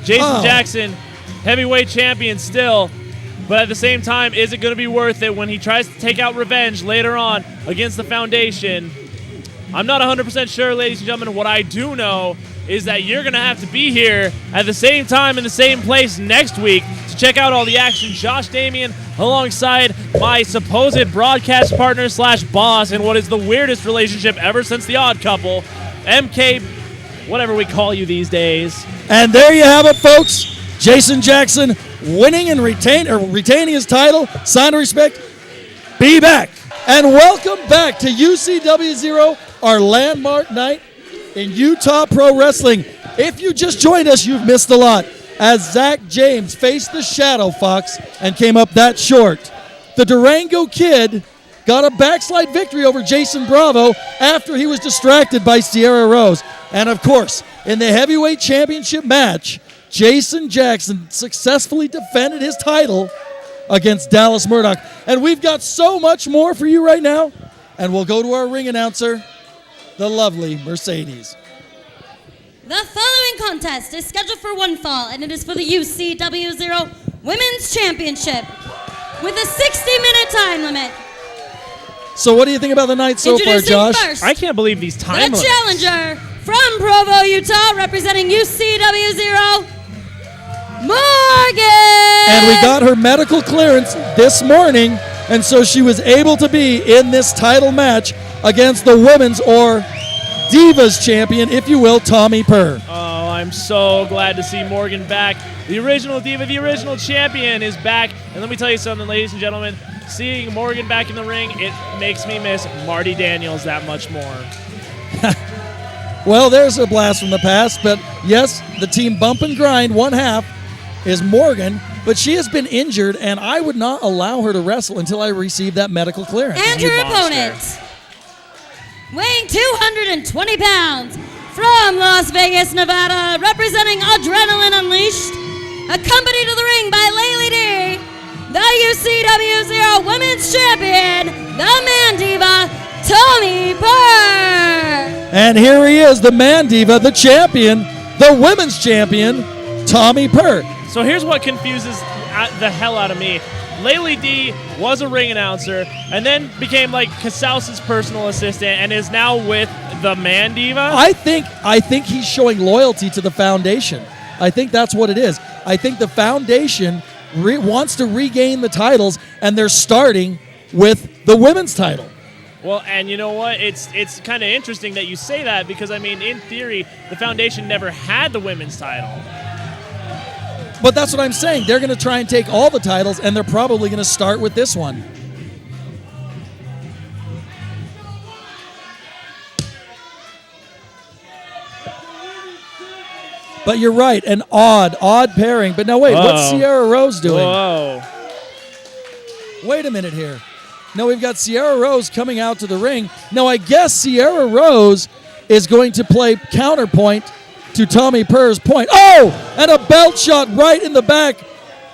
Jason Jackson, heavyweight champion still. But at the same time, is it going to be worth it when he tries to take out revenge later on against the Foundation? I'm not 100% sure, ladies and gentlemen. What I do know is that you're going to have to be here at the same time in the same place next week to check out all the action. Josh Damian alongside my supposed broadcast partner / boss in what is the weirdest relationship ever since The Odd Couple, MK, whatever we call you these days. And there you have it, folks. Jason Jackson winning and retaining his title. Sign of respect. Be back. And welcome back to UCW-Zero, our landmark night in Utah Pro Wrestling. If you just joined us, you've missed a lot, as Zack James faced the Shadow Fox and came up that short. The Durango Kid got a backslide victory over Jason Bravo after he was distracted by Sierra Rose. And of course, in the heavyweight championship match, Jason Jackson successfully defended his title against Dallas Murdoch. And we've got so much more for you right now. And we'll go to our ring announcer, the lovely Mercedes. The following contest is scheduled for one fall, and it is for the UCW-Zero Women's Championship with a 60-minute time limit. So what do you think about the night so far, Introducing Josh? first, I can't believe these time the limits. challenger from Provo, Utah, representing UCW-Zero, Morgan! And we got her medical clearance this morning, and so she was able to be in this title match against the women's or Divas champion, if you will, Tommy Purr. Oh, I'm so glad to see Morgan back. The original Diva, the original champion is back. And let me tell you something, ladies and gentlemen, seeing Morgan back in the ring, it makes me miss Marty Daniels that much more. Well, there's a blast from the past, but yes, the team Bump and Grind, one half, is Morgan, but she has been injured, and I would not allow her to wrestle until I receive that medical clearance. And You her monster. opponent, weighing 220 pounds, from Las Vegas, Nevada, representing Adrenaline Unleashed, accompanied to the ring by Laylee D, the UCW-Zero Women's Champion, the Man Diva, Tommy Purr. And here he is, the Man Diva, the champion, the women's champion, Tommy Purr. So here's what confuses the hell out of me. Laylee D was a ring announcer and then became like Casaus's personal assistant and is now with the Man Diva. I think he's showing loyalty to the foundation. I think that's what it is. I think the foundation wants to regain the titles, and they're starting with the women's title. Well, and you know what? It's kind of interesting that you say that because, I mean, in theory, the foundation never had the women's title. But that's what I'm saying. They're going to try and take all the titles, and they're probably going to start with this one. But you're right, an odd pairing. But now wait, what's Whoa. Sierra Rose doing? Whoa. Wait a minute here. No, we've got Sierra Rose coming out to the ring. Now, I guess Sierra Rose is going to play counterpoint to Tommy Purr's point. Oh, and a belt shot right in the back.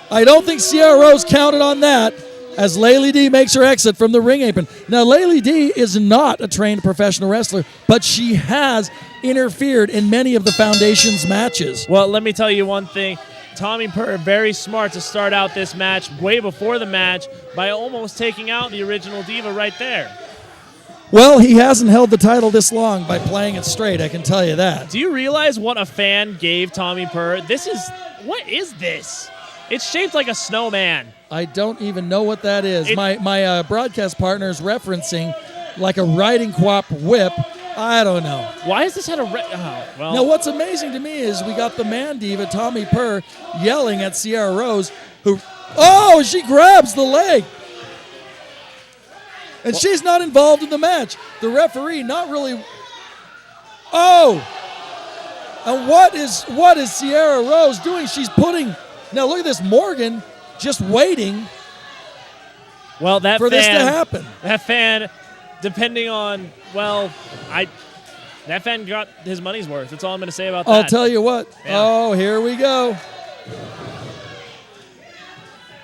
I don't think Sierra Rose counted on that as Laylee D makes her exit from the ring apron. Now, Laylee D is not a trained professional wrestler, but she has interfered in many of the Foundation's matches. Well, let me tell you one thing. Tommy Purr, very smart to start out this match way before the match by almost taking out the original Diva right there. Well, he hasn't held the title this long by playing it straight, I can tell you that. Do you realize what a fan gave Tommy Purr? What is this? It's shaped like a snowman. I don't even know what that is. My broadcast partner is referencing like a riding quap whip. I don't know. Why has this had well. Now, what's amazing to me is we got the Man Diva, Tommy Purr, yelling at Sierra Rose, she grabs the leg. And she's not involved in the match. The referee not really. Oh! And what is Sierra Rose doing? She's putting. Now look at this, Morgan just waiting Well, that for fan, this to happen. That fan, depending on, that fan got his money's worth. That's all I'm going to say about that. I'll tell you what. Yeah. Oh, here we go.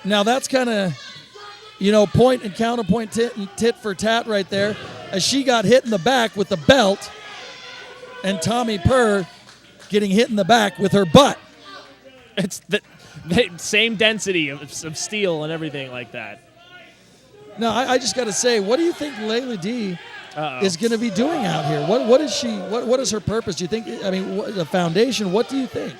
Now that's kind of, point and counterpoint tit for tat right there, as she got hit in the back with the belt, and Tommy Purr getting hit in the back with her butt. It's the same density of steel and everything like that. Now, I just got to say, what do you think Layla D is going to be doing out here? What is she? What is her purpose? Do you think? I mean, the foundation. What do you think?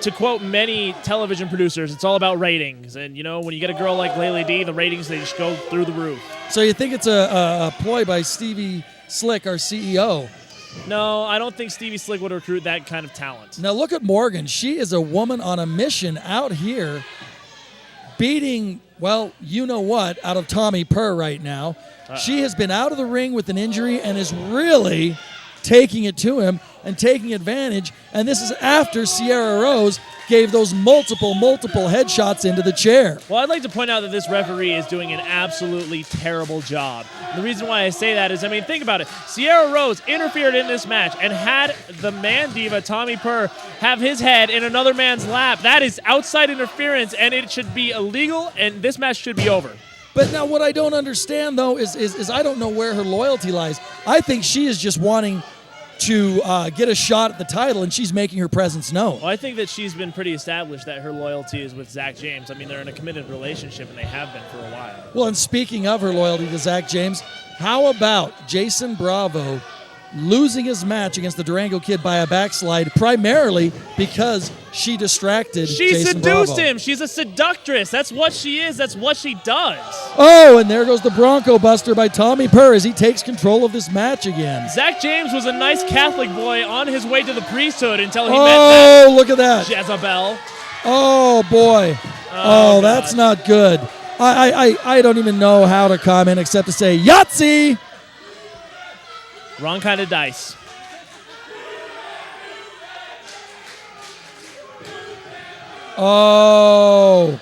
To quote many television producers, it's all about ratings. And, when you get a girl like Laylee D, the ratings, they just go through the roof. So you think it's a ploy by Stevie Slick, our CEO? No, I don't think Stevie Slick would recruit that kind of talent. Now look at Morgan. She is a woman on a mission out here beating, well, you know what, out of Tommy Purr right now. She has been out of the ring with an injury and is really taking it to him and taking advantage. And this is after Sierra Rose gave those multiple headshots into the chair. Well, I'd like to point out that this referee is doing an absolutely terrible job. The reason why I say that is, think about it. Sierra Rose interfered in this match and had the man diva, Tommy Purr, have his head in another man's lap. That is outside interference, and it should be illegal, and this match should be over. But now what I don't understand, though, is I don't know where her loyalty lies. I think she is just wanting to get a shot at the title, and she's making her presence known. Well, I think that she's been pretty established that her loyalty is with Zack James. They're in a committed relationship, and they have been for a while. Well, and speaking of her loyalty to Zack James, how about Jason Bravo losing his match against the Durango Kid by a backslide, primarily because she distracted Jason seduced Bravo. him. She's a seductress. That's what she is. That's what she does. Oh, and there goes the Bronco Buster by Tommy Purr as he takes control of this match again. Zack James was a nice Catholic boy on his way to the priesthood until he met that. Oh, look at that. Jezebel. Oh, boy. Oh, that's not good. I don't even know how to comment except to say Yahtzee. Wrong kind of dice. Oh,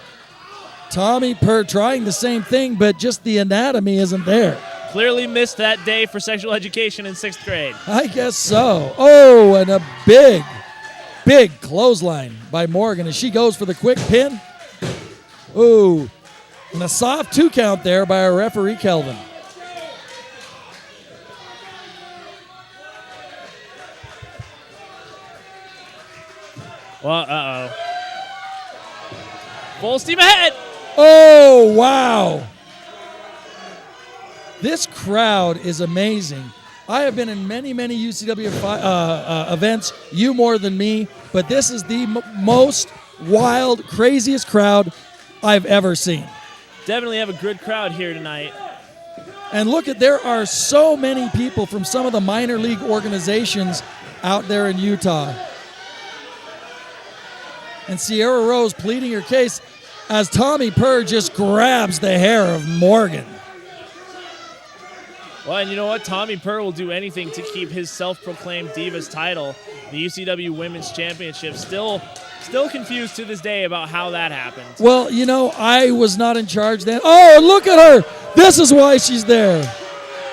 Tommy Purr trying the same thing, but just the anatomy isn't there. Clearly missed that day for sexual education in 6th grade. I guess so. Oh, and a big clothesline by Morgan as she goes for the quick pin. Ooh, and a soft 2 count there by our referee, Kelvin. Well, full steam ahead. Oh, wow. This crowd is amazing. I have been in many UCW events, you more than me, but this is the most wild, craziest crowd I've ever seen. Definitely have a good crowd here tonight. And look there are so many people from some of the minor league organizations out there in Utah. And Sierra Rose pleading her case as Tommy Purr just grabs the hair of Morgan. Well, and you know what? Tommy Purr will do anything to keep his self-proclaimed Divas title, the UCW Women's Championship. Still confused to this day about how that happened. Well, I was not in charge then. Oh, look at her. This is why she's there.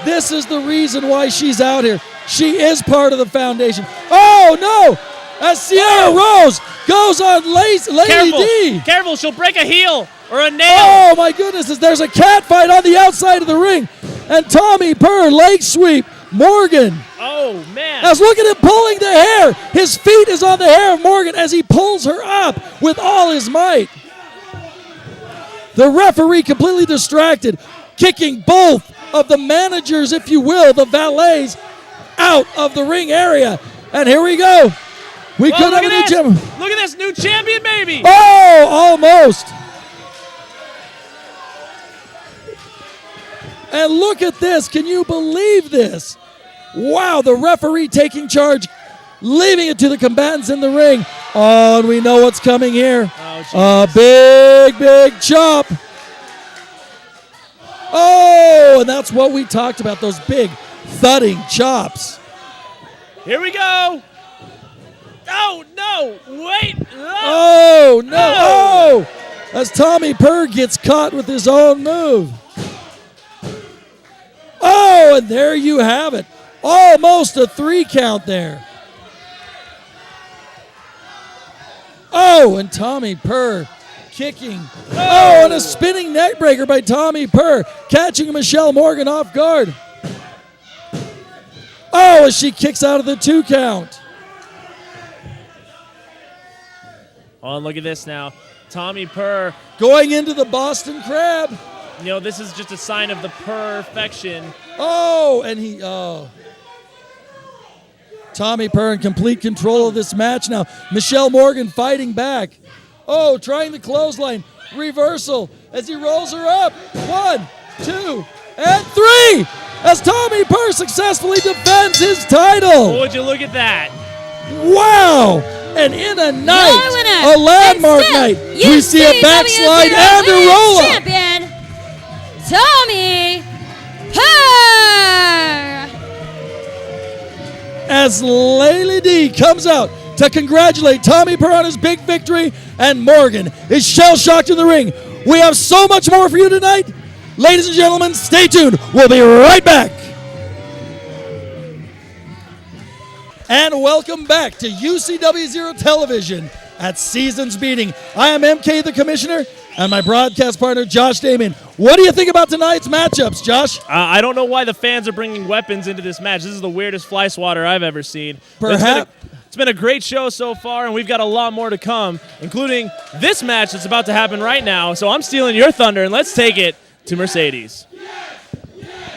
This is the reason why she's out here. She is part of the foundation. Oh, no. As Sierra Rose goes on Lady D. Careful, she'll break a heel or a nail. Oh, my goodness. There's a cat fight on the outside of the ring. And Tommy Purr, leg sweep, Morgan. Oh, man. As look at him pulling the hair. His feet is on the hair of Morgan as he pulls her up with all his might. The referee completely distracted, kicking both of the managers, if you will, the valets, out of the ring area. And here we go. We could have a new champion. Look at this new champion, baby. Oh, almost. And look at this. Can you believe this? Wow, the referee taking charge, leaving it to the combatants in the ring. Oh, and we know what's coming here. Oh, a big chop. Oh, and that's what we talked about, those big thudding chops. Here we go. Oh, no. Wait. Oh, no. Oh, as Tommy Purr gets caught with his own move. Oh, and there you have it. Almost a 3 count there. Oh, and Tommy Purr kicking. Oh, and a spinning neck breaker by Tommy Purr, catching Michelle Morgan off guard. Oh, as she kicks out of the 2 count. Oh, and look at this now. Tommy Purr going into the Boston Crab. This is just a sign of the perfection Oh, and Tommy Perr in complete control of this match now. Michelle Morgan fighting back. Oh, trying the clothesline. Reversal as he rolls her up. 1, 2, and 3 as Tommy Perr successfully defends his title. Would you look at that? Wow! And in a night, winner, a landmark night, we see a backslide and a roll-up. Champion, Tommy Perr. As Laylee D comes out to congratulate Tommy Perr on his big victory, and Morgan is shell-shocked in the ring. We have so much more for you tonight. Ladies and gentlemen, stay tuned. We'll be right back. And welcome back to UCW-Zero Television at Season's Meeting. I am MK the Commissioner and my broadcast partner, Josh Damon. What do you think about tonight's matchups, Josh? I don't know why the fans are bringing weapons into this match. This is the weirdest fly swatter I've ever seen. Perhaps. It's been a great show so far, and we've got a lot more to come, including this match that's about to happen right now. So I'm stealing your thunder, and let's take it to Mercedes.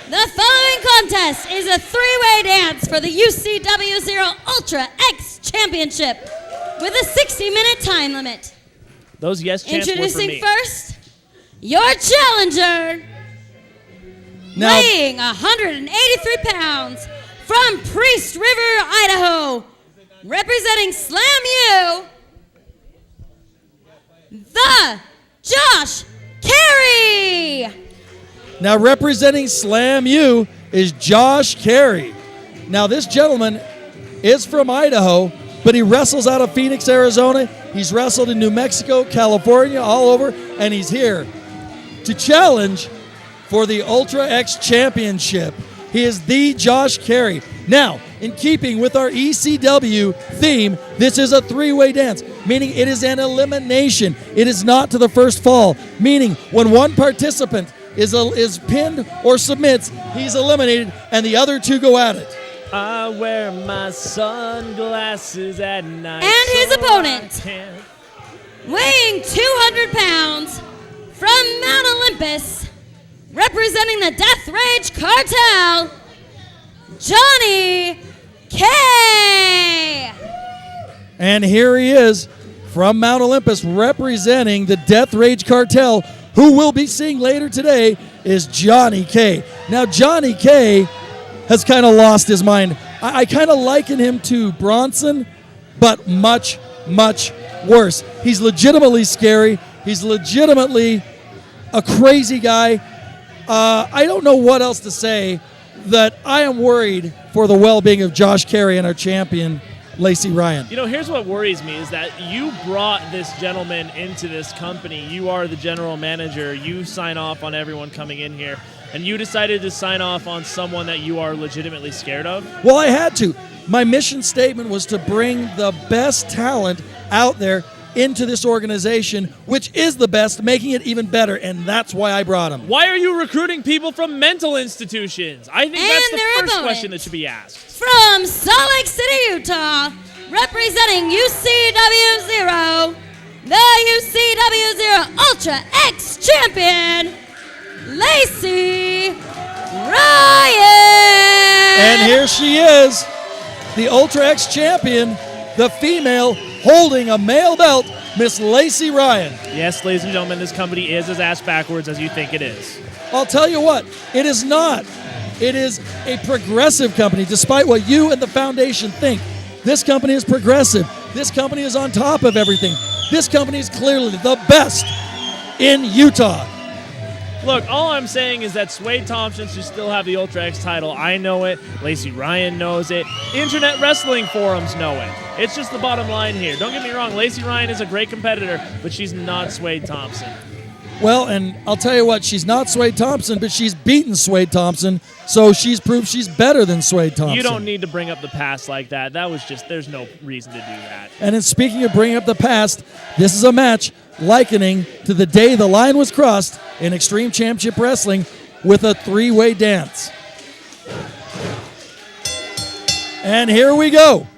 The following contest is a three-way dance for the UCW-Zero Ultra X Championship with a 60-minute time limit. Those yes chants were for Introducing me. first, your challenger, Now, weighing 183 pounds from Priest River, Idaho, representing Slam U, the Josh Carey. Now representing Slam U is Josh Carey. Now this gentleman is from Idaho, but he wrestles out of Phoenix, Arizona. He's wrestled in New Mexico, California, all over, and he's here to challenge for the Ultra X Championship. He is the Josh Carey. Now, in keeping with our ECW theme, this is a three-way dance, meaning it is an elimination. It is not to the first fall, meaning when one participant is pinned or submits, he's eliminated, and the other two go at it. I wear my sunglasses at night. And his so opponent, I can't. weighing 200 pounds from Mount Olympus, representing the Death Rage Cartel, Johnny K. And here he is from Mount Olympus representing the Death Rage Cartel. Who we'll be seeing later today is Johnny K. Now, Johnny K has kind of lost his mind. I kind of liken him to Bronson, but much, much worse. He's legitimately scary. He's legitimately a crazy guy. I don't know what else to say, that I am worried for the well-being of Josh Carey and our champion, Lacey Ryan. You know, here's what worries me is that you brought this gentleman into this company. You are the general manager. You sign off on everyone coming in here, and you decided to sign off on someone that you are legitimately scared of? Well, I had to. My mission statement was to bring the best talent out there into this organization, which is the best, making it even better, and that's why I brought him. Why are you recruiting people from mental institutions? I think that's the first question that should be asked. From Salt Lake City, Utah, representing UCW-Zero, the UCW-Zero Ultra X Champion, Lacey Ryan. And here she is, the Ultra X Champion, the female holding a male belt, Miss Lacey Ryan. Yes, ladies and gentlemen, this company is as ass backwards as you think it is. I'll tell you what, it is not. It is a progressive company, despite what you and the foundation think. This company is progressive. This company is on top of everything. This company is clearly the best in Utah. Look, all I'm saying is that Swade Thompson should still have the Ultra X title. I know it. Lacey Ryan knows it. Internet wrestling forums know it. It's just the bottom line here. Don't get me wrong. Lacey Ryan is a great competitor, but she's not Swade Thompson. Well, and I'll tell you what, she's not Swade Thompson, but she's beaten Swade Thompson, so she's proved she's better than Swade Thompson. You don't need to bring up the past like that. That was just, there's no reason to do that. And in speaking of bringing up the past, this is a match likening to the day the line was crossed in Extreme Championship Wrestling with a three-way dance. And here we go.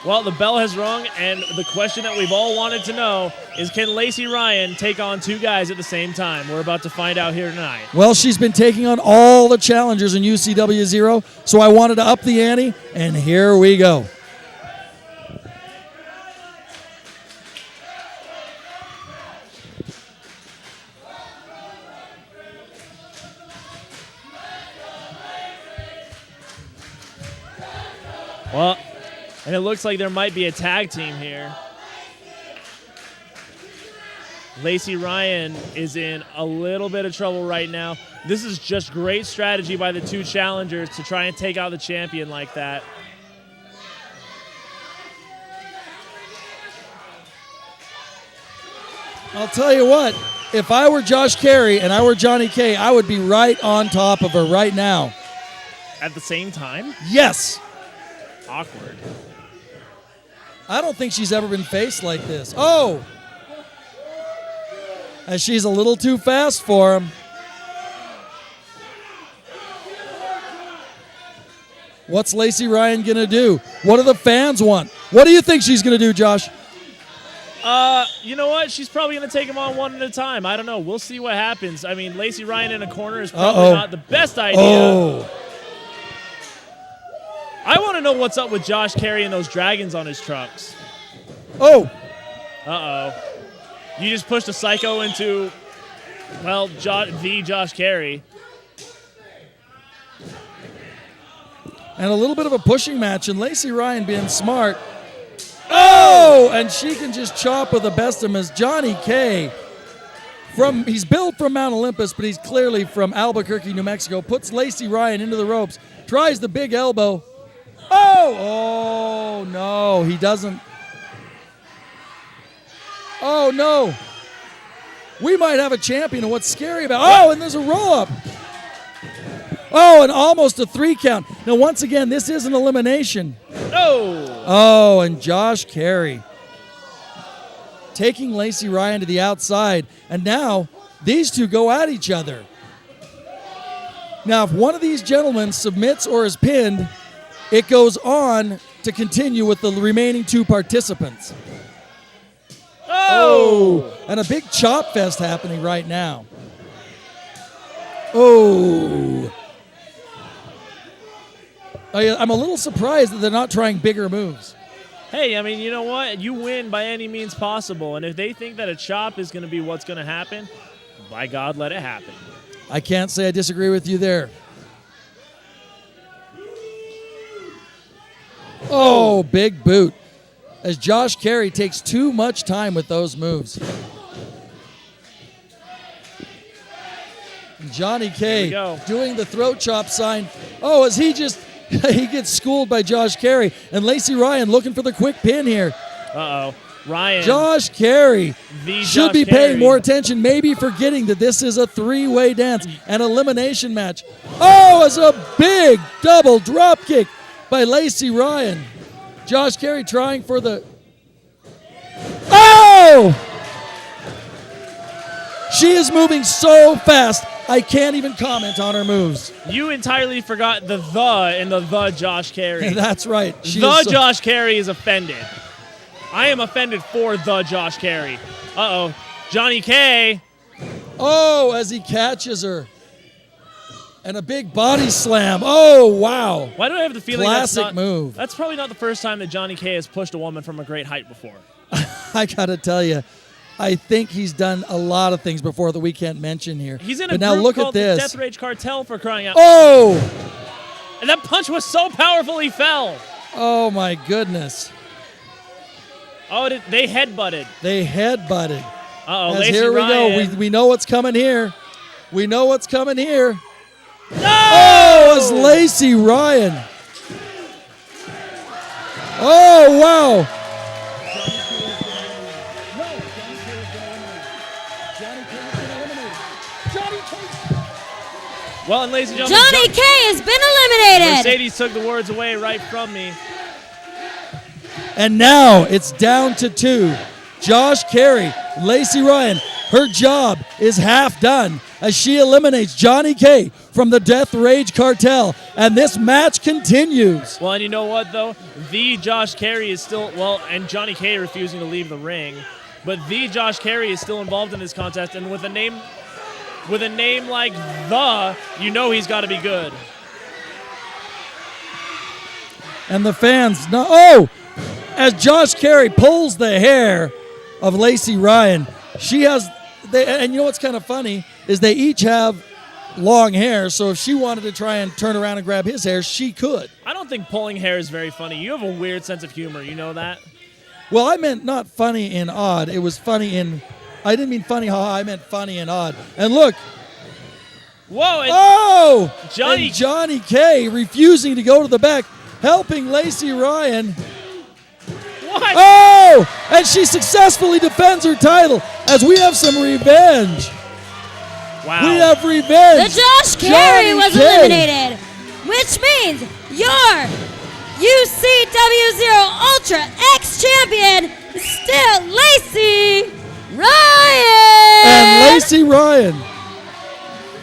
Well, the bell has rung, and the question that we've all wanted to know is, can Lacey Ryan take on two guys at the same time? We're about to find out here tonight. Well, she's been taking on all the challengers in UCW-Zero, so I wanted to up the ante, and here we go. Well, and it looks like there might be a tag team here. Lacey Ryan is in a little bit of trouble right now. This is just great strategy by the two challengers to try and take out the champion like that. I'll tell you what, if I were Josh Carey and I were Johnny K, I would be right on top of her right now. At the same time? Yes. Awkward. I don't think she's ever been faced like this. Oh! As she's a little too fast for him. What's Lacey Ryan going to do? What do the fans want? What do you think she's going to do, Josh? You know what? She's probably going to take them on one at a time. I don't know. We'll see what happens. I mean, Lacey Ryan in a corner is probably not the best idea. Oh. I want to know what's up with Josh Carey and those dragons on his trucks. Oh. Uh-oh. You just pushed a psycho into, well, the Josh Carey. And a little bit of a pushing match, and Lacey Ryan being smart. Oh! And she can just chop with the best of them as Johnny K. He's built from Mount Olympus, but he's clearly from Albuquerque, New Mexico. Puts Lacey Ryan into the ropes. Tries the big elbow. Oh! Oh, no. He doesn't. Oh, no. We might have a champion, and what's scary about. Oh, and there's a roll-up. Oh, and almost a 3 count. Now, once again, this is an elimination. Oh! Oh, and Josh Carey taking Lacey Ryan to the outside. And now these two go at each other. Now, if one of these gentlemen submits or is pinned, it goes on to continue with the remaining 2 participants. Oh! And a big chop fest happening right now. Oh! I'm a little surprised that they're not trying bigger moves. Hey, I mean, you know what? You win by any means possible. And if they think that a chop is going to be what's going to happen, by God, let it happen. I can't say I disagree with you there. Oh, big boot. As Josh Carey takes too much time with those moves. And Johnny K doing the throat chop sign. Oh, as he gets schooled by Josh Carey. And Lacey Ryan looking for the quick pin here. Uh-oh. Ryan. Josh Carey should be paying more attention, maybe forgetting that this is a 3-way dance, an elimination match. Oh, it's a big double drop kick by Lacey Ryan. Josh Carey trying for the... Oh! She is moving so fast, I can't even comment on her moves. You entirely forgot the in the Josh Carey. That's right. Josh Carey is offended. I am offended for the Josh Carey. Uh-oh. Johnny K. Oh, as he catches her. And a big body slam. Oh, wow. Why do I have the feeling classic move? That's probably not the first time that Johnny K has pushed a woman from a great height before. I got to tell you, I think he's done a lot of things before that we can't mention here. He's in but a now group look called at this. the Death Rage Cartel, for crying out. Oh! And that punch was so powerful he fell. Oh, my goodness. Oh, they headbutted. They headbutted. Uh-oh, As Lacey here we Ryan. go. We know what's coming here. We know what's coming here. No! Oh, it's Lacey Ryan. Oh, wow. Well, and ladies and gentlemen, Johnny K has been eliminated. Mercedes took the words away right from me. And now it's down to 2. Josh Carey, Lacey Ryan. her job is half done as she eliminates Johnny K from the Death Rage Cartel, and this match continues. Well, and you know what, though? The Josh Carey is still, well, and Johnny K refusing to leave the ring, but the Josh Carey is still involved in this contest, and with a name like The, you know he's got to be good. And the fans know, oh, as Josh Carey pulls the hair of Lacey Ryan, she has, and you know what's kind of funny is they each have long hair, so if she wanted to try and turn around and grab his hair, she could. I don't think pulling hair is very funny. You have a weird sense of humor, you know that? Well, I meant not funny in odd. It was funny in, I didn't mean funny, I meant funny in odd. And look. Whoa! Johnny K refusing to go to the back, helping Lacey Ryan. What? Oh! And she successfully defends her title as we have some revenge. Wow. We have revenge. The Josh Carey was eliminated, which means your UCW-Zero Ultra X champion is still Lacey Ryan. And Lacey Ryan.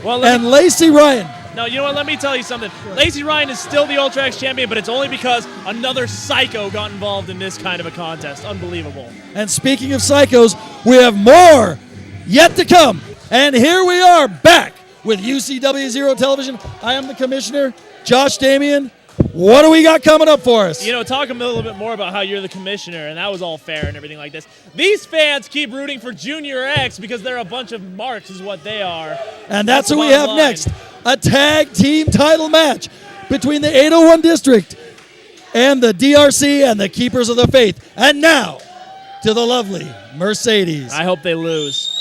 Well, Lacey Ryan. No, you know what? Let me tell you something. Lacey Ryan is still the Ultra X champion, but it's only because another psycho got involved in this kind of a contest. Unbelievable. And speaking of psychos, we have more yet to come. And here we are back with UCW-Zero Television. I am the commissioner, Josh Damian. What do we got coming up for us? You know, talk a little bit more about how you're the commissioner, and that was all fair and everything like this. These fans keep rooting for Junior X because they're a bunch of marks is what they are. And that's what we the have bottom line. next. A tag team title match between the 801 District and the DRC and the Keepers of the Faith. And now, to the lovely Mercedes. I hope they lose.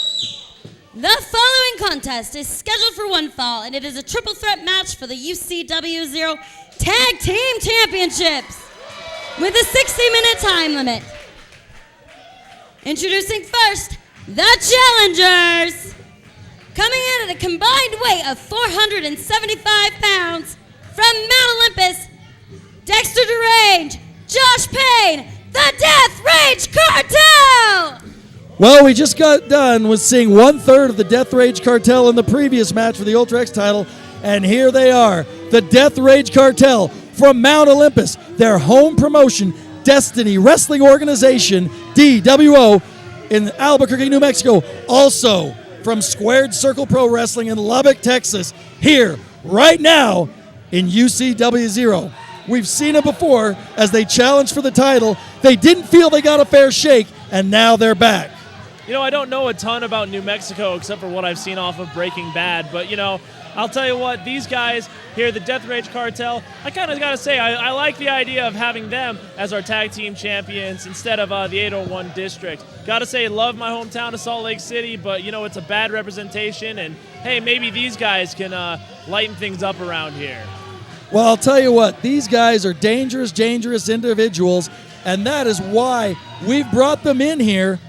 The following contest is scheduled for one fall, and it is a triple threat match for the UCW-Zero Tag Team Championships with a 60-minute time limit. Introducing first, the challengers. Coming in at a combined weight of 475 pounds from Mount Olympus, Dexter Durango, Josh Payne, the Death Rage Cartel. Well, we just got done with seeing 1/3 of the Death Rage Cartel in the previous match for the Ultra X title, and here they are, the Death Rage Cartel from Mount Olympus, their home promotion, Destiny Wrestling Organization, DWO, in Albuquerque, New Mexico, also from Squared Circle Pro Wrestling in Lubbock, Texas, here, right now, in UCW-Zero. We've seen it before as they challenged for the title. They didn't feel they got a fair shake, and now they're back. You know, I don't know a ton about New Mexico except for what I've seen off of Breaking Bad, but, you know, I'll tell you what, these guys here, the Death Rage Cartel, I kind of got to say, I like the idea of having them as our tag team champions instead of the 801 District. Got to say, love my hometown of Salt Lake City, but, you know, it's a bad representation, and, hey, maybe these guys can lighten things up around here. Well, I'll tell you what, these guys are dangerous, dangerous individuals, and that is why we've brought them in here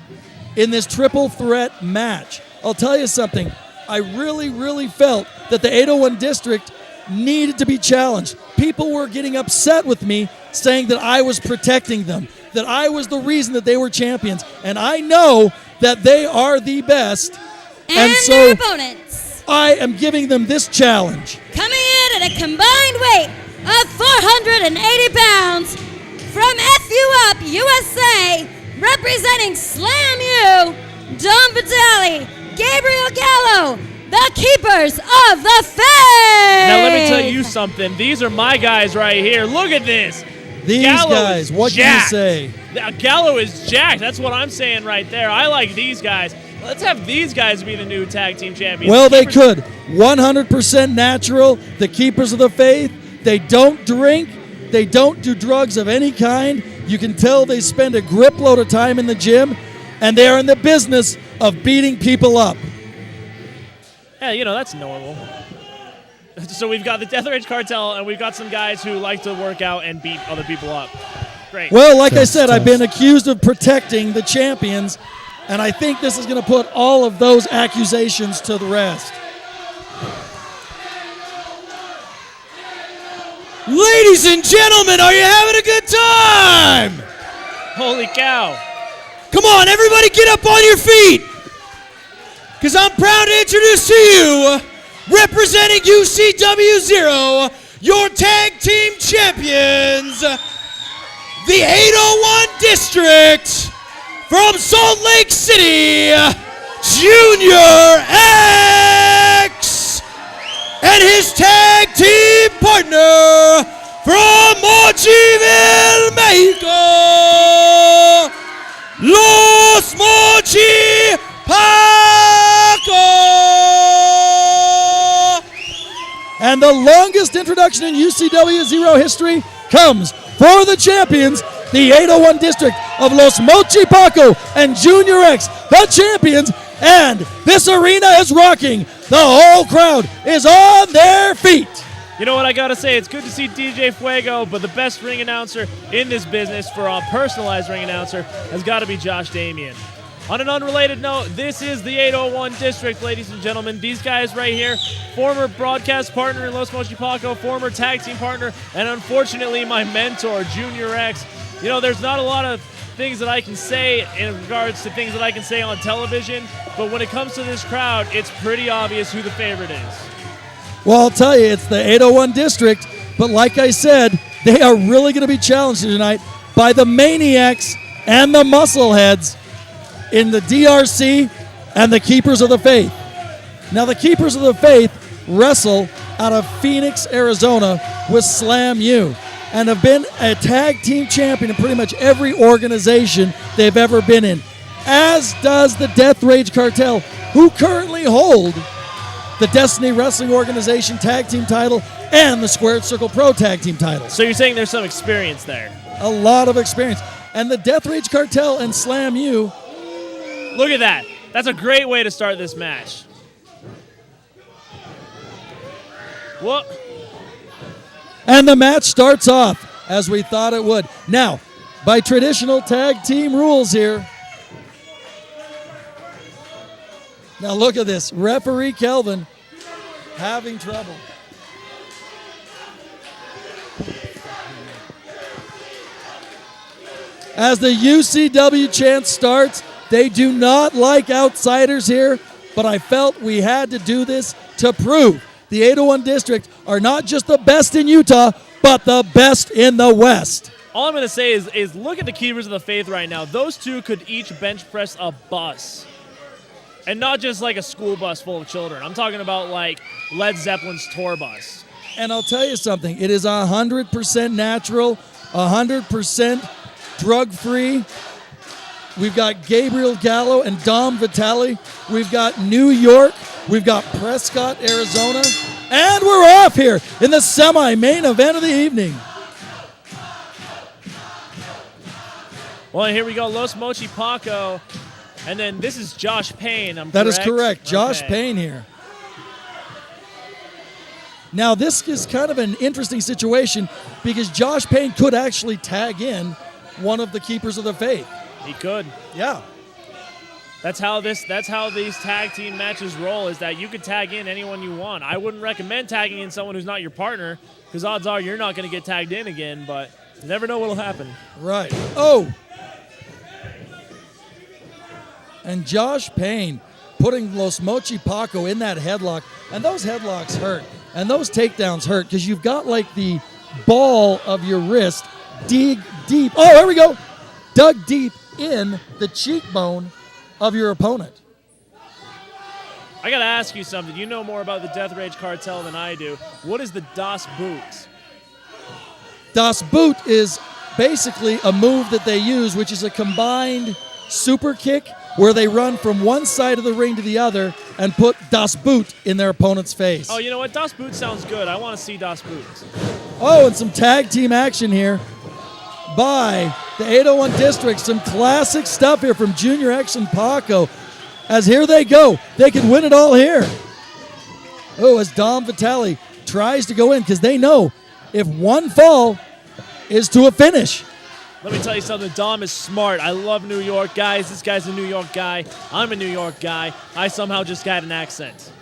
in this triple threat match. I'll tell you something. I really, really felt that the 801 District needed to be challenged. People were getting upset with me saying that I was protecting them, that I was the reason that they were champions, and I know that they are the best. And so their opponents. I am giving them this challenge. Coming in at a combined weight of 480 pounds from FU Up USA, representing Slam U, Dom Vitale, Gabriel Gallo, the Keepers of the Faith. Now, let me tell you something. These are my guys right here. Look at this. These Gallo guys, is what jacked. can you say? Gallo is jacked. That's what I'm saying right there. I like these guys. Let's have these guys be the new tag team champions. Well, they could. 100% natural. The Keepers of the Faith. They don't drink. They don't do drugs of any kind. You can tell they spend a grip load of time in the gym, and they are in the business of beating people up. Yeah, you know, that's normal. So we've got the Death Rage Cartel, and we've got some guys who like to work out and beat other people up. Great. Well, like I said, I've been accused of protecting the champions, and I think this is going to put all of those accusations to the rest. Ladies and gentlemen, are you having a good time? Holy cow. Come on, everybody get up on your feet. because I'm proud to introduce to you, representing UCW-Zero, your tag team champions, the 801 District from Salt Lake City, Junior X, and his tag team partner from Mochiville, Mexico, Los Mochi Paco. And the longest introduction in UCW-Zero history comes for the champions, the 801 District of Los Mochi Paco and Junior X, the champions, and this arena is rocking. The whole crowd is on their feet. You know what I gotta say? It's good to see DJ Fuego, but the best ring announcer in this business for a personalized ring announcer has got to be Josh Damian. On an unrelated note, this is the 801 District, ladies and gentlemen. These guys right here, former broadcast partner in Los Mochi Paco, former tag team partner, and unfortunately my mentor, Junior X. You know, there's not a lot of things that I can say in regards to things that I can say on television, but when it comes to this crowd, it's pretty obvious who the favorite is. Well, I'll tell you, it's the 801 District, but like I said, they are really going to be challenged tonight by the Maniacs and the Muscleheads in the DRC and the Keepers of the Faith. Now, the Keepers of the Faith wrestle out of Phoenix, Arizona with Slam U and have been a tag team champion in pretty much every organization they've ever been in, as does the Death Rage Cartel, who currently hold the Destiny Wrestling Organization tag team title and the Squared Circle Pro tag team title. So you're saying there's some experience there? A lot of experience. And the Death Rage Cartel and Slam U. Look at that. That's a great way to start this match. What? And the match starts off as we thought it would. Now, by traditional tag team rules here. Now look at this. Referee Kelvin having trouble. As the UCW chant starts, they do not like outsiders here, but I felt we had to do this to prove the 801 District are not just the best in Utah, but the best in the West. All I'm going to say is look at the Keepers of the Faith right now. Those two could each bench press a bus. And not just like a school bus full of children. I'm talking about like Led Zeppelin's tour bus. And I'll tell you something. It is 100% natural, 100% drug-free. We've got Gabriel Gallo and Dom Vitale. We've got New York. We've got Prescott, Arizona. And we're off here in the semi-main event of the evening. Well, here we go. Los Mochi Paco. And then this is Josh Payne. That is correct. Josh Payne here. Now, this is kind of an interesting situation because Josh Payne could actually tag in one of the Keepers of the Faith. He could. Yeah. That's how these tag team matches roll, is that you could tag in anyone you want. I wouldn't recommend tagging in someone who's not your partner because odds are you're not going to get tagged in again, but you never know what'll happen. Right. Oh. And Josh Payne putting Los Mochi Paco in that headlock. And those headlocks hurt. And those takedowns hurt because you've got like the ball of your wrist dig deep. Oh, there we go. Dug deep in the cheekbone of your opponent. I got to ask you something. You know more about the Death Rage Cartel than I do. What is the Das Boot? Das Boot is basically a move that they use, which is a combined super kick where they run from one side of the ring to the other and put Das Boot in their opponent's face. Oh, you know what? Das Boot sounds good. I want to see Das Boot. Oh, and some tag team action here by the 801 District. Some classic stuff here from Junior X and Paco. As here they go. They can win it all here. Oh, as Dom Vitale tries to go in because they know if one fall is to a finish. Let me tell you something. Dom is smart. I love New York guys. This guy's a New York guy. I'm a New York guy. I somehow just got an accent.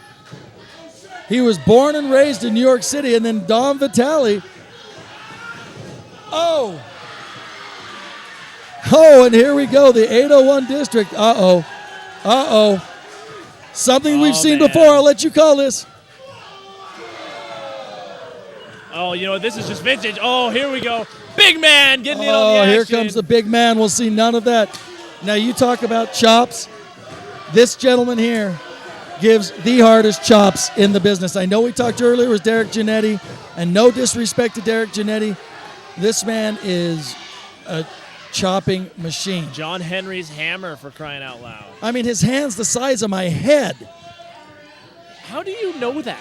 He was born and raised in New York City, and then Dom Vitale. Oh, and here we go. The 801 District. Uh-oh. Something we've seen man. before. I'll let you call this. Oh, you know what? This is just vintage. Oh, here we go. Big man getting in on the Oh, action. here comes the big man. We'll see none of that. Now, you talk about chops. This gentleman here gives the hardest chops in the business. I know we talked earlier was Derek Giannetti, and no disrespect to Derek Giannetti. This man is a chopping machine. John Henry's hammer, for crying out loud. I mean, his hand's the size of my head How do you know that?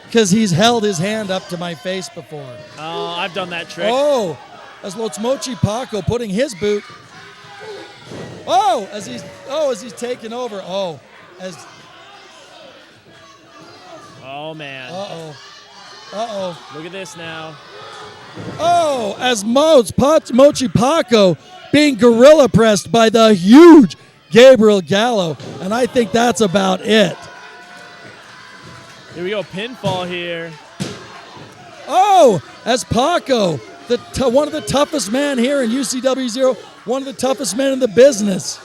because he's held his hand up to my face before. Oh, I've done that trick. Oh, as Mochi Paco putting his boot. Oh, as he's taking over. Oh, as Oh, man. uh-oh. Look at this now. Oh, as Mochi Paco being gorilla pressed by the huge Gabriel Gallo, and I think that's about it. Here we go. Pinfall here. Oh, as Paco, one of the toughest men here in UCW-Zero, one of the toughest men in the business.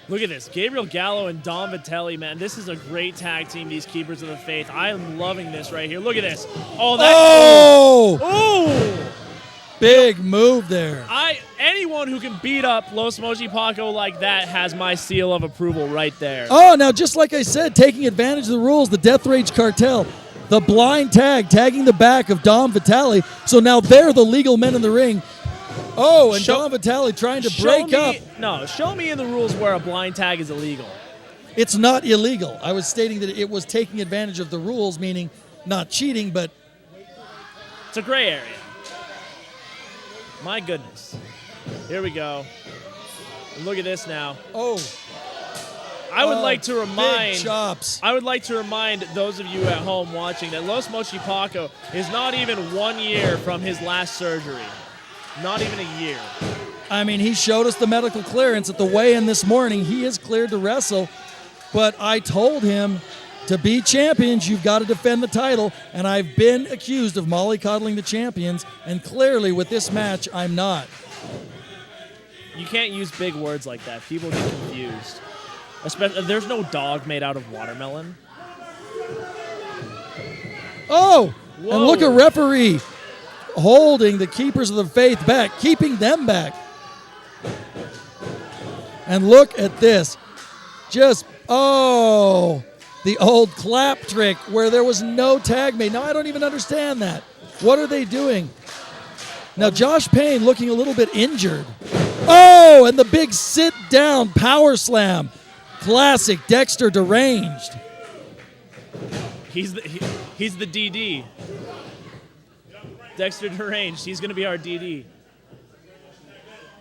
Look at this. Gabriel Gallo and Dom Vitelli, man. This is a great tag team, these Keepers of the Faith. I am loving this right here. Look at this. Oh, that. Oh, Oh! big move there. Anyone who can beat up Los Mochi Paco like that has my seal of approval right there. Oh, now just like I said, taking advantage of the rules, the Death Rage Cartel, the blind tag, tagging the back of Dom Vitale. So now they're the legal men in the ring. Oh, and Dom Vitale trying to break up. No, show me in the rules where a blind tag is illegal. It's not illegal. I was stating that it was taking advantage of the rules, meaning not cheating, but It's a gray area. My goodness. Here we go. And look at this now. oh, I would like to remind big chops. I would like to remind those of you at home watching that Los Mochi Paco is not even 1 year from his last surgery. Not even a year. I mean, he showed us the medical clearance at the weigh-in this morning. He is cleared to wrestle, but I told him to be champions, you've got to defend the title, and I've been accused of mollycoddling the champions, and clearly with this match, I'm not. You can't use big words like that. People get confused. Especially, there's no dog made out of watermelon. Oh, Whoa. and look at referee holding the Keepers of the Faith back, keeping them back. And look at this. Just, the old clap trick where there was no tag made. Now, I don't even understand that. What are they doing? Now, Josh Payne looking a little bit injured. Oh, and the big sit-down power slam. Classic Dexter Deranged. He's the DD. Dexter Deranged. He's going to be our DD.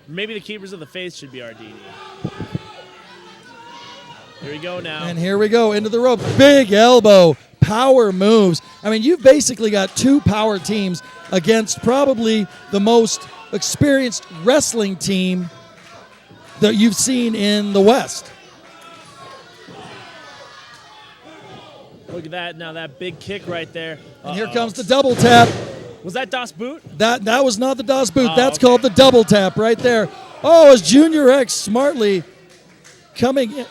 Maybe the Keepers of the Faith should be our DD. Here we go now. And here we go into the rope. Big elbow, power moves. I mean, you've basically got two power teams against probably the most experienced wrestling team that you've seen in the West. Look at that now, that big kick right there. And here comes the double tap. Was that Das Boot? That was not the Das Boot. That's okay. called the double tap right there. Oh, as Junior X smartly coming in.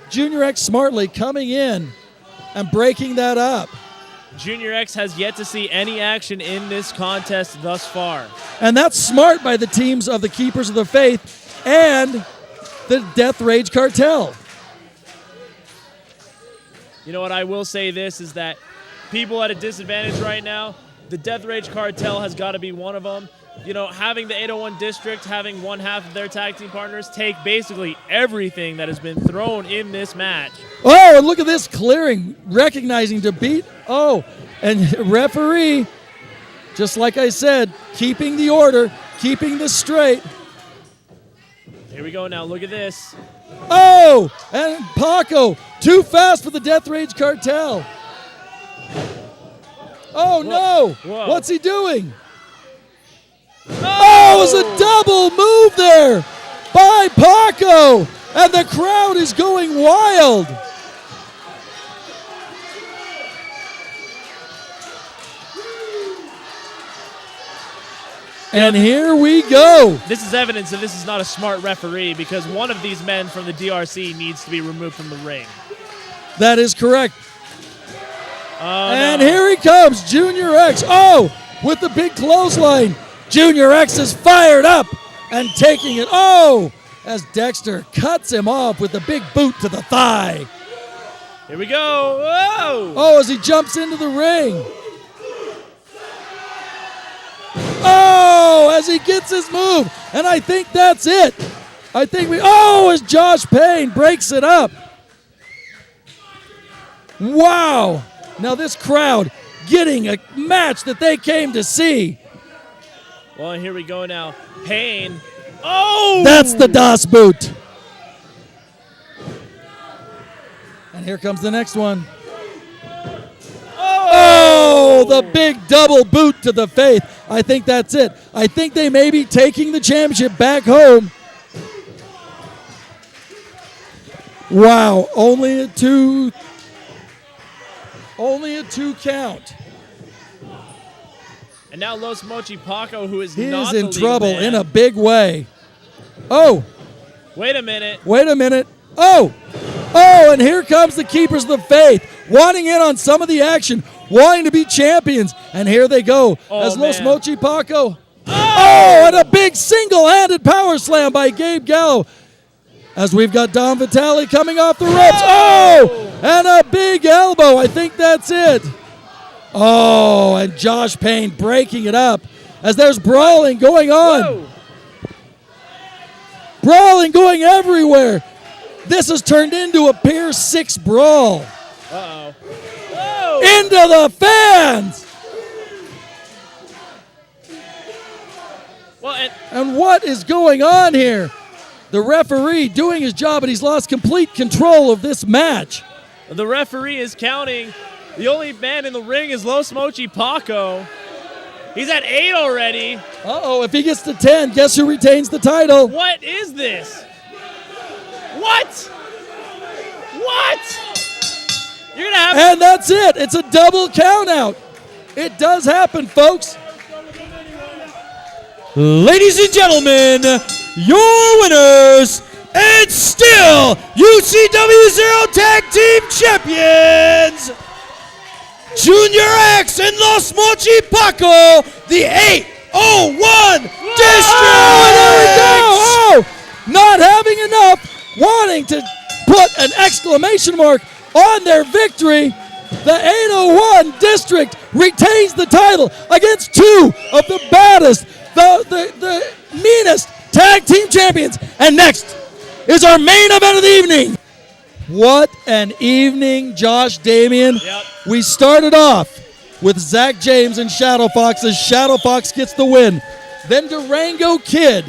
Junior X smartly coming in and breaking that up. Junior X has yet to see any action in this contest thus far. And that's smart by the teams of the Keepers of the Faith and the Death Rage Cartel. You know what, I will say this is that people at a disadvantage right now, the Death Rage Cartel has got to be one of them. You know, having the 801 District, having one half of their tag team partners take basically everything that has been thrown in this match. Oh, and look at this clearing, recognizing to beat. Oh, and referee, just like I said, keeping the order, keeping this straight. Here we go now, look at this. Oh, and Paco, too fast for the Death Rage Cartel. Oh, no. Whoa. What's he doing? Oh, it was a double move there by Paco, and the crowd is going wild. And here we go. This is evidence that this is not a smart referee because one of these men from the DRC needs to be removed from the ring. That is correct. Oh, And no. here he comes, Junior X. Oh, with the big clothesline. Junior X is fired up and taking it. Oh, as Dexter cuts him off with the big boot to the thigh. Here we go. Whoa! Oh, as he jumps into the ring. Oh, as he gets his move. And I think that's it. As Josh Payne breaks it up. Wow. Now this crowd getting a match that they came to see. Well, here we go now. Payne. Oh! That's the Das boot. And here comes the next one. Oh, the big double boot to the face. I think that's it. I think they may be taking the championship back home. Wow, only a two count. And now Los Mochi Paco, who is He not is the in lead trouble man. in a big way. Oh, Wait a minute. Oh, and here comes the Keepers of the Faith, wanting in on some of the action, wanting to be champions. And here they go as Los man. Mochi Paco. Oh, and a big single-handed power slam by Gabe Gallo. As we've got Don Vitale coming off the ropes. Oh, and a big elbow. I think that's it. Oh, and Josh Payne breaking it up as there's brawling going on. Whoa. Brawling going everywhere. This has turned into a Pier 6 brawl. Uh-oh. Whoa! Into the fans. Well, And what is going on here? The referee doing his job, but he's lost complete control of this match. the referee is counting. The only man in the ring is Los Mochi Paco. He's at 8 already. Uh-oh, if he gets to 10, guess who retains the title? What is this? What? You're gonna have And that's it. It's a double count out. It does happen, folks. Ladies and gentlemen, your winners and still UCW-Zero Tag Team Champions, Junior X and Los Mochi Paco, the 801 District! There we go. Oh, not having enough, wanting to put an exclamation mark on their victory. The 801 District retains the title against two of the baddest, the meanest tag team champions. And next is our main event of the evening. What an evening, Josh Damian. Yep. We started off with Zack James and Shadow Fox as Shadow Fox gets the win. Then Durango Kid,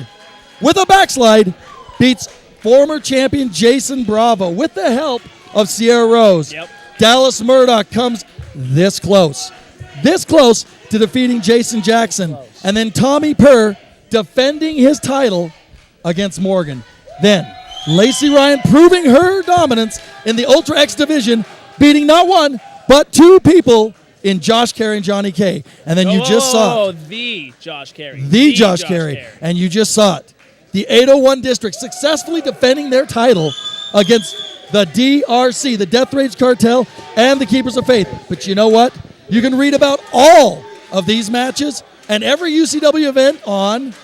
with a backslide, beats former champion Jason Bravo with the help of Sierra Rose. Yep. Dallas Murdoch comes this close to defeating Jason Jackson. And then Tommy Purr defending his title against Morgan. Then Lacey Ryan proving her dominance in the Ultra X division, beating not one, but two people in Josh Carey and Johnny K. And then you just saw it. the Josh Carey. The Josh Carey. And you just saw it. The 801 District successfully defending their title against the DRC, the Death Rage Cartel, and the Keepers of Faith. But you know what? You can read about all of these matches and every UCW event on...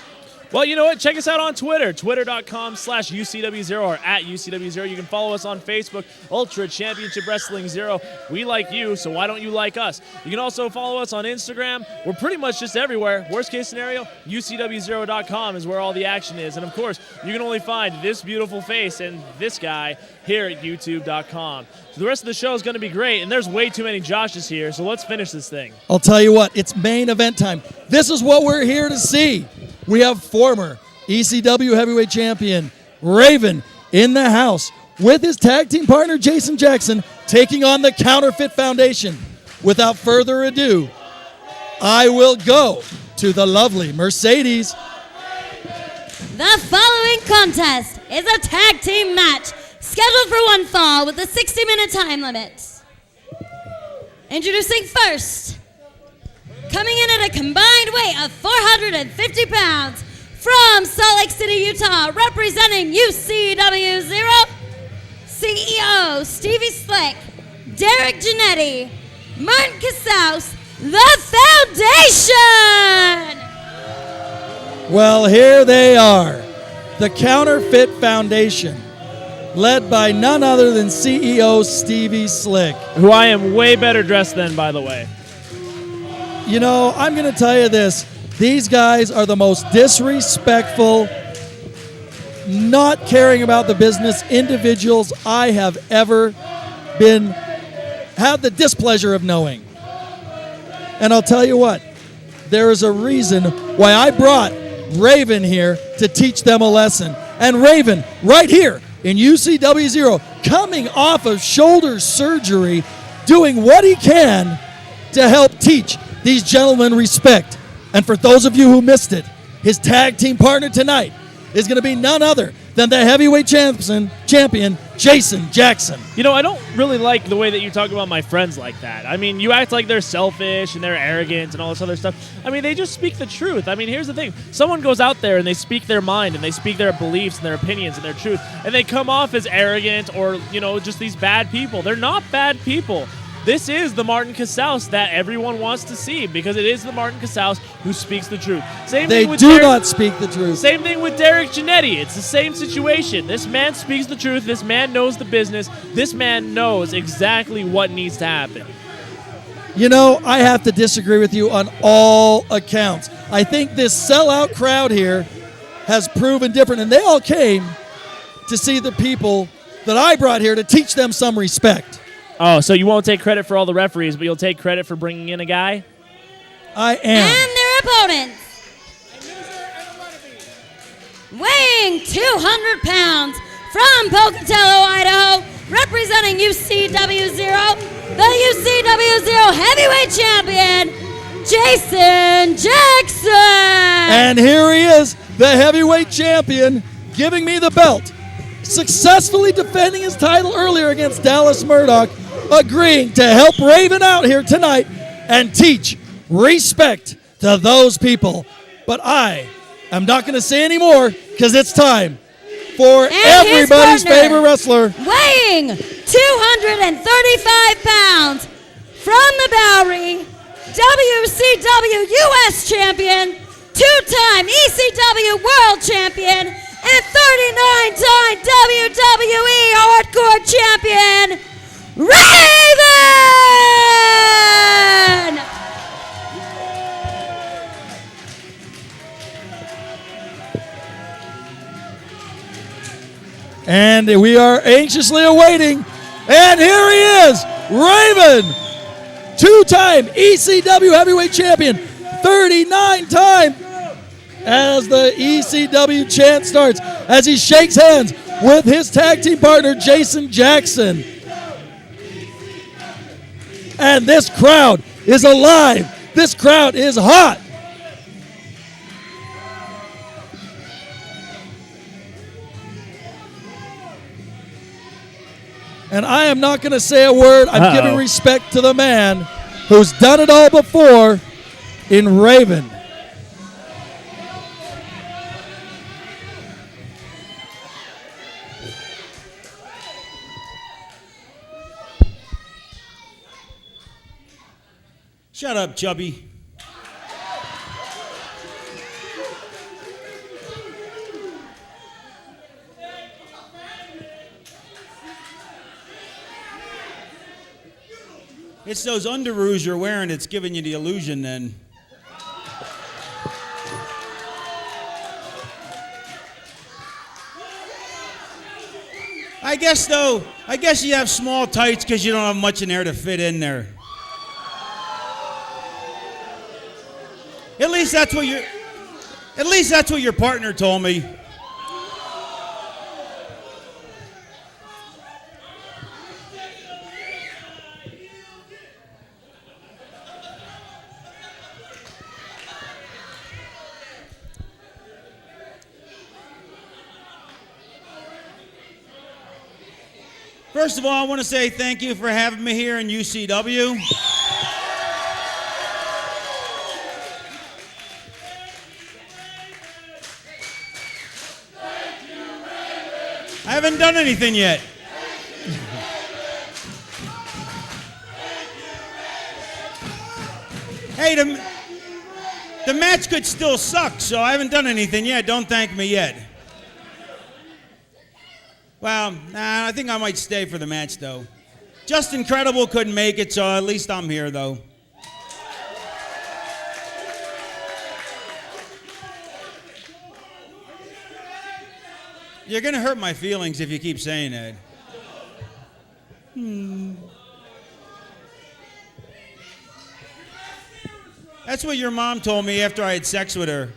Well, you know what? Check us out on Twitter, twitter.com/UCW-Zero or at UCW-Zero. You can follow us on Facebook, Ultra Championship Wrestling Zero. We like you, so why don't you like us? You can also follow us on Instagram. We're pretty much just everywhere. Worst case scenario, UCW-Zero.com is where all the action is. And, of course, you can only find this beautiful face and this guy here at YouTube.com. So the rest of the show is going to be great, and there's way too many Joshes here, so let's finish this thing. I'll tell you what, it's main event time. This is what we're here to see. We have former ECW heavyweight champion Raven in the house with his tag team partner Jason Jackson taking on the Counterfeit Foundation. Without further ado, I will go to the lovely Mercedes. The following contest is a tag team match scheduled for one fall with a 60-minute time limit. Introducing first, coming in at a combined weight of 450 pounds, from Salt Lake City, Utah, representing UCW-Zero, CEO Stevie Slick, Derek Janetti, Martin Casaus, the Foundation! Well, here they are, the Counterfeit Foundation, led by none other than CEO Stevie Slick. Who I am way better dressed than, by the way. You know, I'm going to tell you this. These guys are the most disrespectful, not caring about the business individuals I have ever had the displeasure of knowing. And I'll tell you what, there is a reason why I brought Raven here to teach them a lesson. And Raven, right here in UCW-Zero, coming off of shoulder surgery, doing what he can to help teach these gentlemen respect. And for those of you who missed it, his tag team partner tonight is going to be none other than the heavyweight champion, Jason Jackson. You know, I don't really like the way that you talk about my friends like that. I mean, you act like they're selfish and they're arrogant and all this other stuff. I mean, they just speak the truth. I mean, here's the thing. Someone goes out there and they speak their mind and they speak their beliefs and their opinions and their truth, and they come off as arrogant or, you know, just these bad people. They're not bad people. This is the Martin Casaus that everyone wants to see, because it is the Martin Casaus who speaks the truth. They do not speak the truth. Same thing with Derek Janetti. It's the same situation. This man speaks the truth. This man knows the business. This man knows exactly what needs to happen. You know, I have to disagree with you on all accounts. I think this sellout crowd here has proven different, and they all came to see the people that I brought here to teach them some respect. Oh, so you won't take credit for all the referees, but you'll take credit for bringing in a guy? I am. And their opponents, weighing 200 pounds, from Pocatello, Idaho, representing UCW-Zero, the UCW-Zero heavyweight champion, Jason Jackson! And here he is, the heavyweight champion, giving me the belt, successfully defending his title earlier against Dallas Murdoch, agreeing to help Raven out here tonight and teach respect to those people. But I am not going to say any more, because it's time for everybody's favorite wrestler, weighing 235 pounds, from the Bowery, WCW US champion, two-time ECW world champion, and 39-time WWE hardcore champion, Raven! and we are anxiously awaiting. And here he is, Raven, two-time ECW heavyweight champion, 39-time, as the ECW chant starts, as he shakes hands with his tag team partner, Jason Jackson. And this crowd is alive. This crowd is hot. And I am not going to say a word. I'm giving respect to the man who's done it all before in Raven. Shut up, Chubby. It's those underoos you're wearing that's giving you the illusion then. I guess you have small tights because you don't have much in there to fit in there. At least that's what your partner told me. First of all, I want to say thank you for having me here in UCW. I haven't done anything yet. Hey, the match could still suck, so I haven't done anything yet. Don't thank me yet. Well, I think I might stay for the match, though. Just Incredible couldn't make it, so at least I'm here, though. You're going to hurt my feelings if you keep saying that. That's what your mom told me after I had sex with her.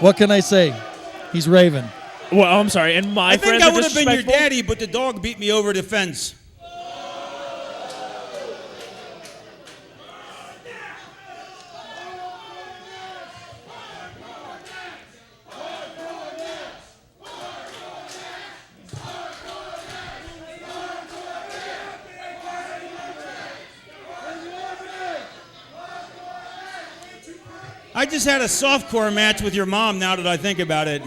What can I say? He's Raven. Well, I'm sorry, and my I friends think I are would have been your disrespectful? daddy, but the dog beat me over the fence. I just had a softcore match with your mom now that I think about it.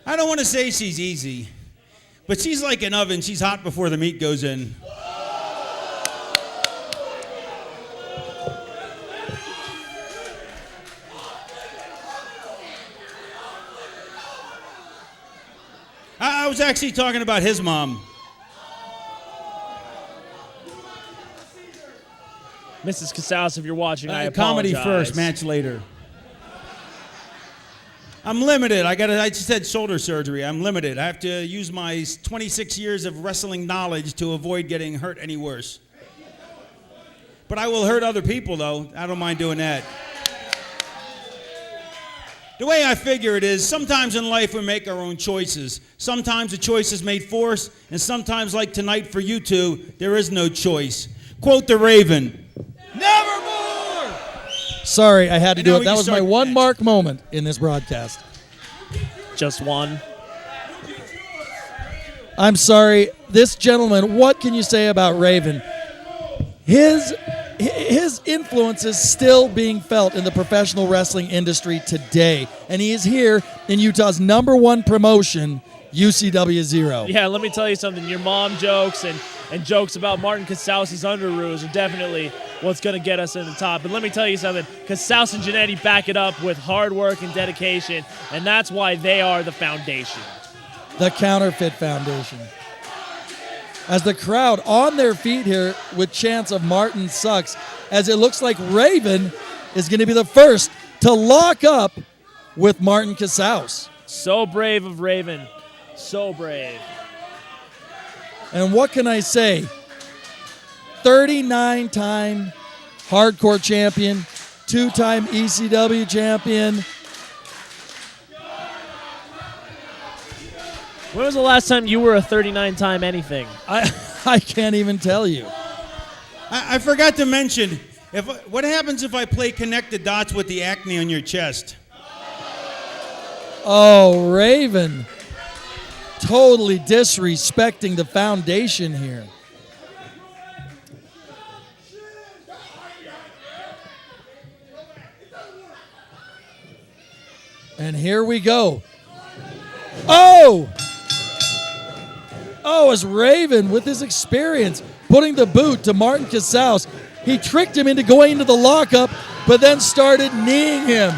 I don't want to say she's easy, but she's like an oven. She's hot before the meat goes in. I was actually talking about his mom. Mrs. Casals, if you're watching, I apologize. Comedy first, match later. I'm limited. I just had shoulder surgery. I'm limited. I have to use my 26 years of wrestling knowledge to avoid getting hurt any worse. But I will hurt other people, though. I don't mind doing that. The way I figure it is, sometimes in life we make our own choices. Sometimes the choice is made for us, and sometimes, like tonight for you two, there is no choice. Quote the Raven. Nevermore! Sorry, I had to do it. we That can was my start the one match. mark moment in this broadcast. Just one. I'm sorry. This gentleman, what can you say about Raven? His influence is still being felt in the professional wrestling industry today. And he is here in Utah's #1 promotion, UCW-Zero. Yeah, let me tell you something. Your mom jokes and jokes about Martin Casals' underoos are definitely what's going to get us in the top. But let me tell you something. Casals and Jannetty back it up with hard work and dedication, and that's why they are the foundation. The Counterfeit Foundation. As the crowd on their feet here with chants of Martin sucks, as it looks like Raven is going to be the first to lock up with Martin Casals. So brave of Raven. So brave. And what can I say? 39-time hardcore champion, 2-time ECW champion. When was the last time you were a 39-time anything? I can't even tell you. I forgot to mention, what happens if I play connect the dots with the acne on your chest? Oh, Raven. Totally disrespecting the foundation here. And here we go. Oh! Oh, as Raven, with his experience, putting the boot to Martin Casals, he tricked him into going into the lockup, but then started kneeing him.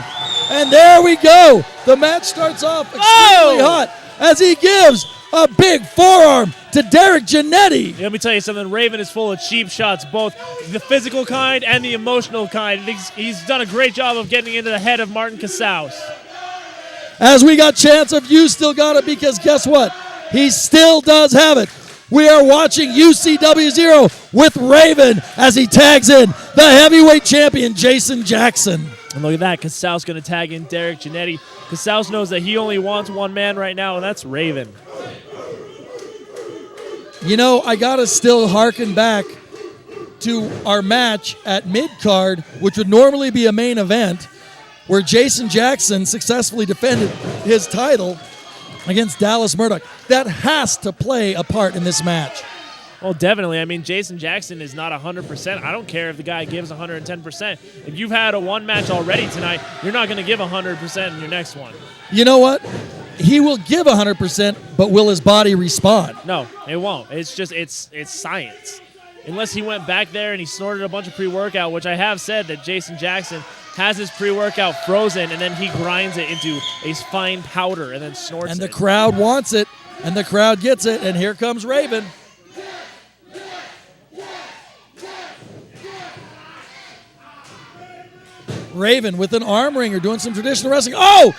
And there we go. The match starts off extremely hot as he gives a big forearm to Derek Jannetty. Let me tell you something. Raven is full of cheap shots, both the physical kind and the emotional kind. He's done a great job of getting into the head of Martin Casals. As we got chance of you still got it, because guess what? He still does have it. We are watching UCW-Zero with Raven as he tags in the heavyweight champion, Jason Jackson. And look at that. Casals going to tag in Derek Jannetty. Casals knows that he only wants one man right now, and that's Raven. You know, I got to still hearken back to our match at mid-card, which would normally be a main event, where Jason Jackson successfully defended his title against Dallas Murdoch. That has to play a part in this match. Well, definitely. I mean, Jason Jackson is not 100%. I don't care if the guy gives 110%. If you've had a one match already tonight, you're not going to give 100% in your next one. You know what? He will give 100%, but will his body respond? No, it won't. It's just, it's science. Unless he went back there and he snorted a bunch of pre-workout, which I have said that Jason Jackson has his pre-workout frozen, and then he grinds it into a fine powder and then snorts it. And the crowd wants it, and the crowd gets it, and here comes Raven. Raven with an arm wringer doing some traditional wrestling. Oh,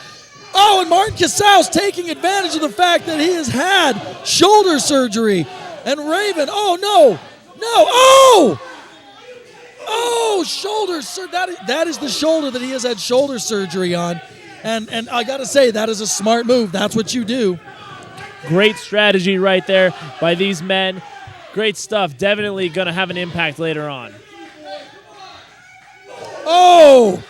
and Martin Casals taking advantage of the fact that he has had shoulder surgery. And Raven, shoulder surgery. That is the shoulder that he has had shoulder surgery on. And I got to say, that is a smart move. That's what you do. Great strategy right there by these men. Great stuff. Definitely going to have an impact later on. Oh!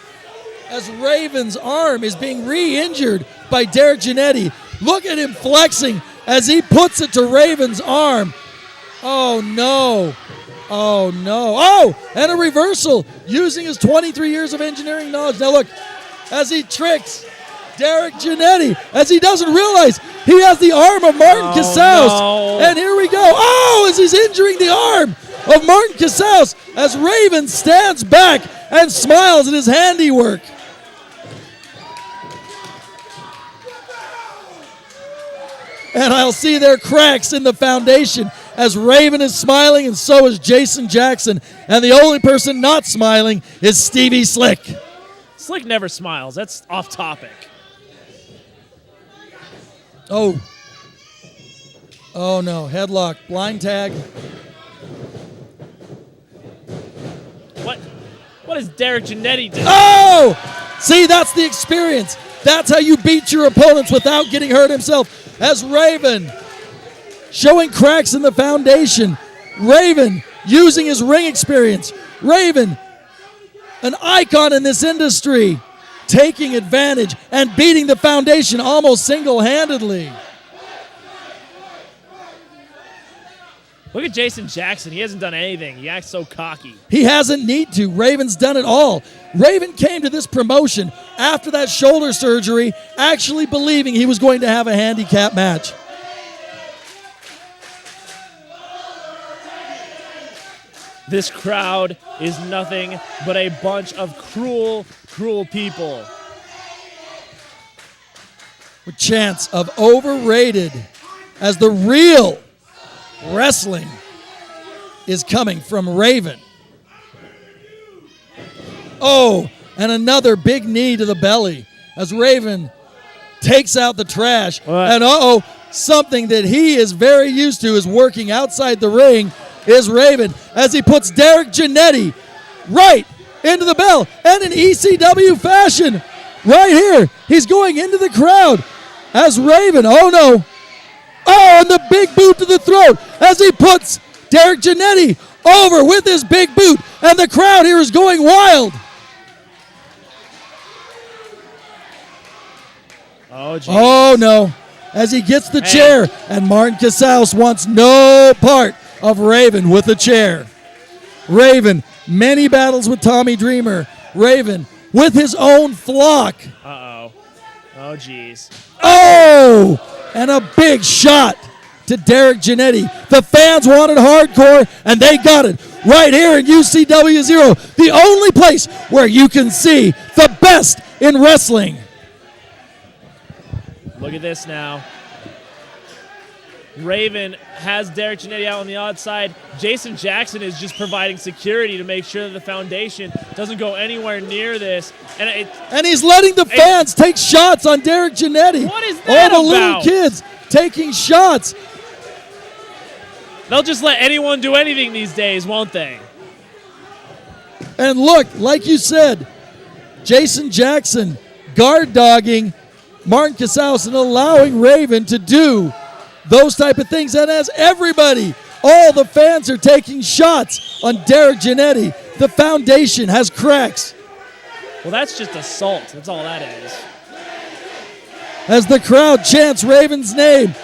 As Raven's arm is being re-injured by Derek Giannetti. Look at him flexing as he puts it to Raven's arm. Oh, no. Oh, no. Oh, and a reversal using his 23 years of engineering knowledge. Now, look, as he tricks Derek Giannetti, as he doesn't realize he has the arm of Martin Casals. No. And here we go. Oh, as he's injuring the arm of Martin Casals as Raven stands back and smiles at his handiwork. And I'll see there cracks in the foundation as Raven is smiling, and so is Jason Jackson. And the only person not smiling is Stevie Slick. Slick never smiles. That's off topic. Oh no, headlock, blind tag. What is Derek Giannetti doing? Oh! See, that's the experience. That's how you beat your opponents without getting hurt himself. As Raven showing cracks in the foundation. Raven using his ring experience. Raven, an icon in this industry, taking advantage and beating the foundation almost single-handedly. Look at Jason Jackson. He hasn't done anything. He acts so cocky. He hasn't need to. Raven's done it all. Raven came to this promotion after that shoulder surgery actually believing he was going to have a handicap match. This crowd is nothing but a bunch of cruel, cruel people. With chants of overrated as the real wrestling is coming from Raven. Oh, and another big knee to the belly as Raven takes out the trash. What? And something that he is very used to is working outside the ring is Raven as he puts Derek Giannetti right into the bell and in ECW fashion. Right here, he's going into the crowd as Raven, oh, and the big boot to the throat as he puts Derek Giannetti over with his big boot, and the crowd here is going wild. Oh, geez. Oh, no, as he gets the chair, and Martin Casals wants no part of Raven with the chair. Raven, many battles with Tommy Dreamer. Raven with his own flock. Uh-oh. Oh, geez. Oh, and a big shot to Derek Giannetti. The fans wanted hardcore, and they got it right here in UCW-Zero, the only place where you can see the best in wrestling. Look at this now. Raven has Derek Giannetti out on the outside. Jason Jackson is just providing security to make sure that the foundation doesn't go anywhere near this. And he's letting the fans take shots on Derek Giannetti. What is that All the about? little kids taking shots. They'll just let anyone do anything these days, won't they? And look, like you said, Jason Jackson guard dogging Martin Casals and allowing Raven to do those type of things. And as everybody, all the fans are taking shots on Derek Giannetti. The foundation has cracks. Well, that's just assault. That's all that is. As the crowd chants Raven's name.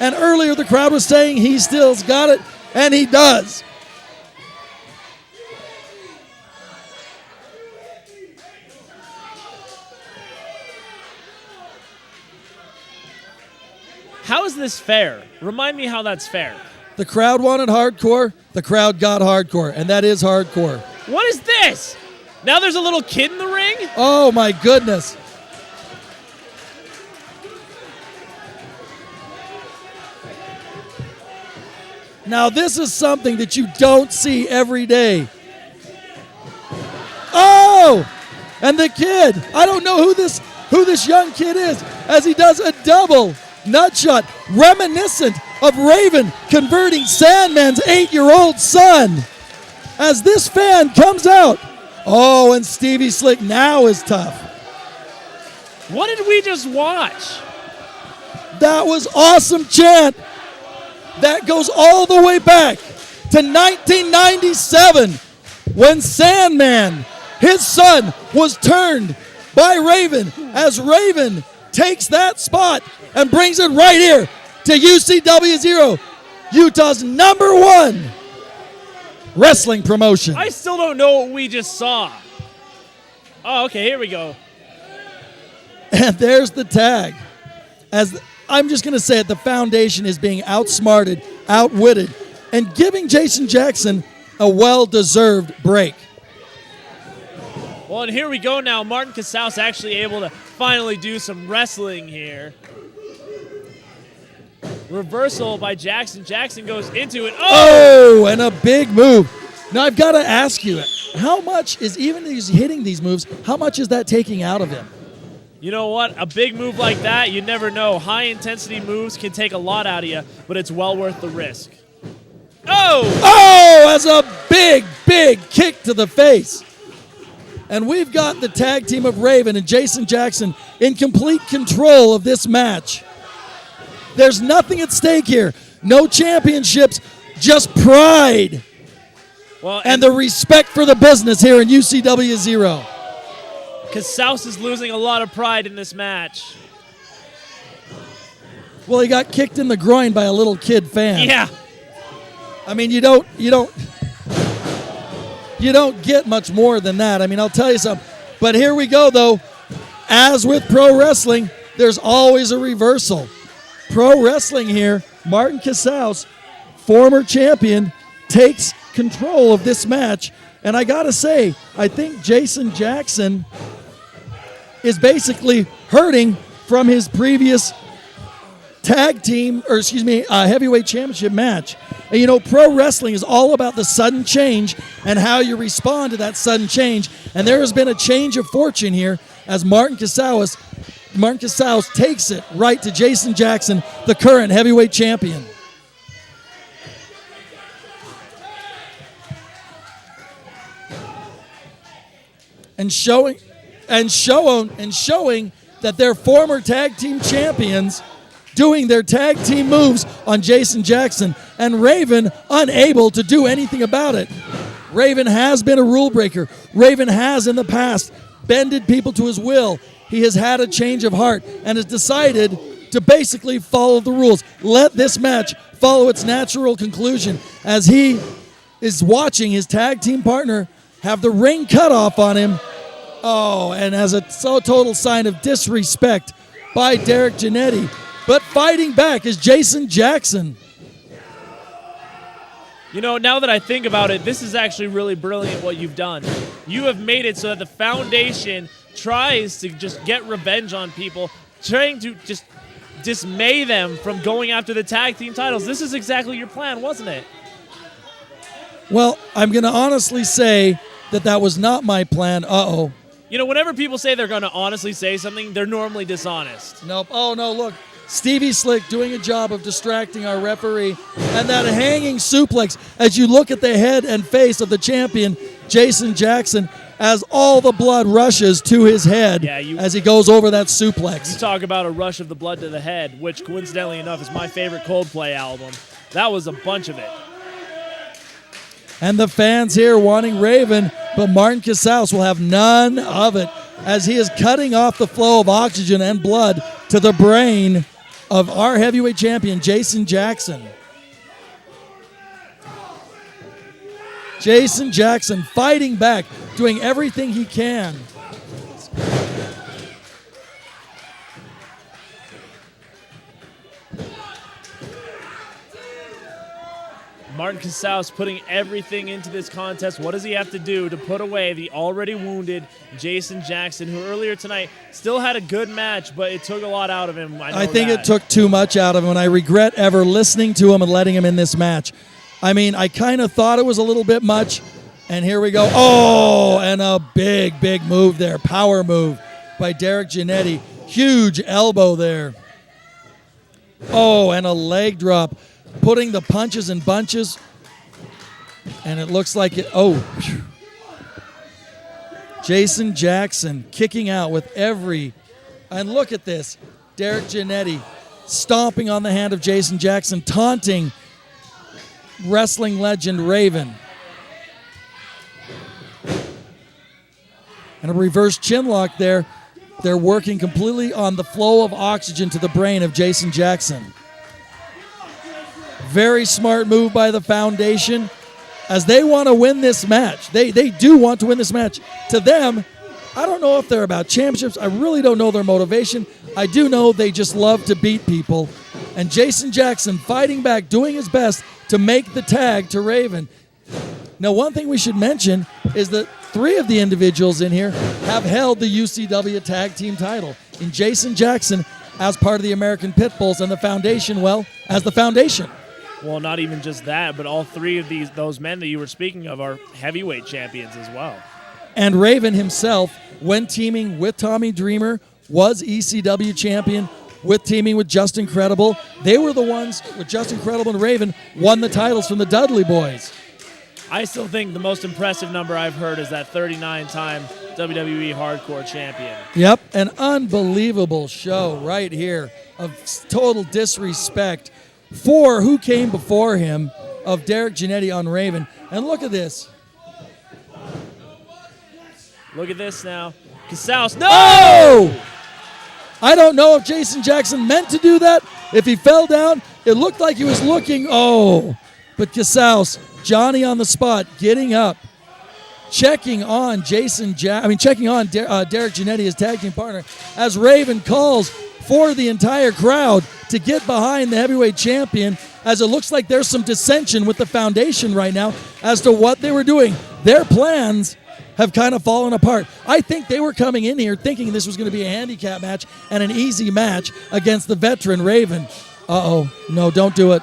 And earlier the crowd was saying he still's got it. And he does. How is this fair? Remind me how that's fair. The crowd wanted hardcore. The crowd got hardcore. And that is hardcore. What is this? Now there's a little kid in the ring? Oh, my goodness. Now, this is something that you don't see every day. Oh! And the kid, I don't know who this young kid is, as he does a double nut shot, reminiscent of Raven converting Sandman's 8-year-old son. As this fan comes out, oh, and Stevie Slick now is tough. What did we just watch? That was awesome chant. That goes all the way back to 1997 when Sandman, his son, was turned by Raven as Raven takes that spot and brings it right here to UCW-Zero, Utah's #1 wrestling promotion. I still don't know what we just saw. Oh, okay, here we go. And there's the tag. As I'm just going to say it, the Foundation is being outsmarted, outwitted, and giving Jason Jackson a well-deserved break. Well, and here we go now. Martin Casals actually able to finally do some wrestling here. Reversal by Jackson. Jackson goes into it. Oh, and a big move. Now, I've got to ask you, how much is, even he's hitting these moves, how much is that taking out of him? You know what? A big move like that, you never know. High-intensity moves can take a lot out of you, but it's well worth the risk. Oh! Oh, as a big, big kick to the face. And we've got the tag team of Raven and Jason Jackson in complete control of this match. There's nothing at stake here. No championships, just pride. Well, and the respect for the business here in UCW-Zero. Casals is losing a lot of pride in this match. Well, he got kicked in the groin by a little kid fan. Yeah. I mean, you don't get much more than that. I mean, I'll tell you something. But here we go, though. As with pro wrestling, there's always a reversal. Pro wrestling here, Martin Casals, former champion, takes control of this match. And I got to say, I think Jason Jackson is basically hurting from his previous heavyweight championship match. And you know, pro wrestling is all about the sudden change and how you respond to that sudden change. And there has been a change of fortune here as Martin Casals takes it right to Jason Jackson, the current heavyweight champion. And showing that they're former tag team champions doing their tag team moves on Jason Jackson, and Raven unable to do anything about it. Raven has been a rule breaker. Raven has in the past bended people to his will. He has had a change of heart and has decided to basically follow the rules. Let this match follow its natural conclusion as he is watching his tag team partner have the ring cut off on him. Oh, and as a total sign of disrespect by Derek Giannetti. But fighting back is Jason Jackson. You know, now that I think about it, this is actually really brilliant what you've done. You have made it so that the Foundation tries to just get revenge on people, trying to just dismay them from going after the tag team titles. This is exactly your plan, wasn't it? Well, I'm going to honestly say that was not my plan. Uh-oh. You know, whenever people say they're going to honestly say something, they're normally dishonest. Nope. Oh, no, look. Stevie Slick doing a job of distracting our referee. And that hanging suplex as you look at the head and face of the champion, Jason Jackson, as all the blood rushes to his head as he goes over that suplex. You talk about a rush of the blood to the head, which coincidentally enough is my favorite Coldplay album. That was a bunch of it. And the fans here wanting Raven, but Martin Casals will have none of it as he is cutting off the flow of oxygen and blood to the brain of our heavyweight champion, Jason Jackson. Jason Jackson fighting back, doing everything he can. Martin Casals putting everything into this contest. What does he have to do to put away the already wounded Jason Jackson, who earlier tonight still had a good match, but it took a lot out of him? I think it took too much out of him, and I regret ever listening to him and letting him in this match. I mean, I kind of thought it was a little bit much, and here we go. Oh, and a big, big move there. Power move by Derek Giannetti. Huge elbow there. Oh, and a leg drop. Putting the punches in bunches, and it looks like it. Oh, phew. Jason Jackson kicking out with every, and look at this. Derek Giannetti stomping on the hand of Jason Jackson, taunting wrestling legend Raven. And a reverse chin lock there. They're working completely on the flow of oxygen to the brain of Jason Jackson. Very smart move by the Foundation as they want to win this match. They do want to win this match. To them, I don't know if they're about championships. I really don't know their motivation. I do know they just love to beat people. And Jason Jackson fighting back, doing his best to make the tag to Raven. Now, one thing we should mention is that 3 of the individuals in here have held the UCW Tag Team title. In Jason Jackson as part of the American Pitbulls, and the Foundation, well, as the Foundation. Well, not even just that, but all 3 of those men that you were speaking of are heavyweight champions as well. And Raven himself, when teaming with Tommy Dreamer, was ECW champion, with teaming with Justin Credible. They were the ones, with Justin Credible and Raven, won the titles from the Dudley Boys. I still think the most impressive number I've heard is that 39-time WWE Hardcore Champion. Yep, an unbelievable show right here of total disrespect for who came before him, of Derek Giannetti on Raven. And look at this. Look at this now. Casals, no! Oh! I don't know if Jason Jackson meant to do that. If he fell down, it looked like he was looking. Oh, but Casals, Johnny on the spot, getting up, checking on Derek Giannetti, his tag team partner, as Raven calls for the entire crowd to get behind the heavyweight champion, as it looks like there's some dissension with the Foundation right now as to what they were doing. Their plans have kind of fallen apart. I think they were coming in here thinking this was going to be a handicap match and an easy match against the veteran Raven. Uh-oh. No, don't do it.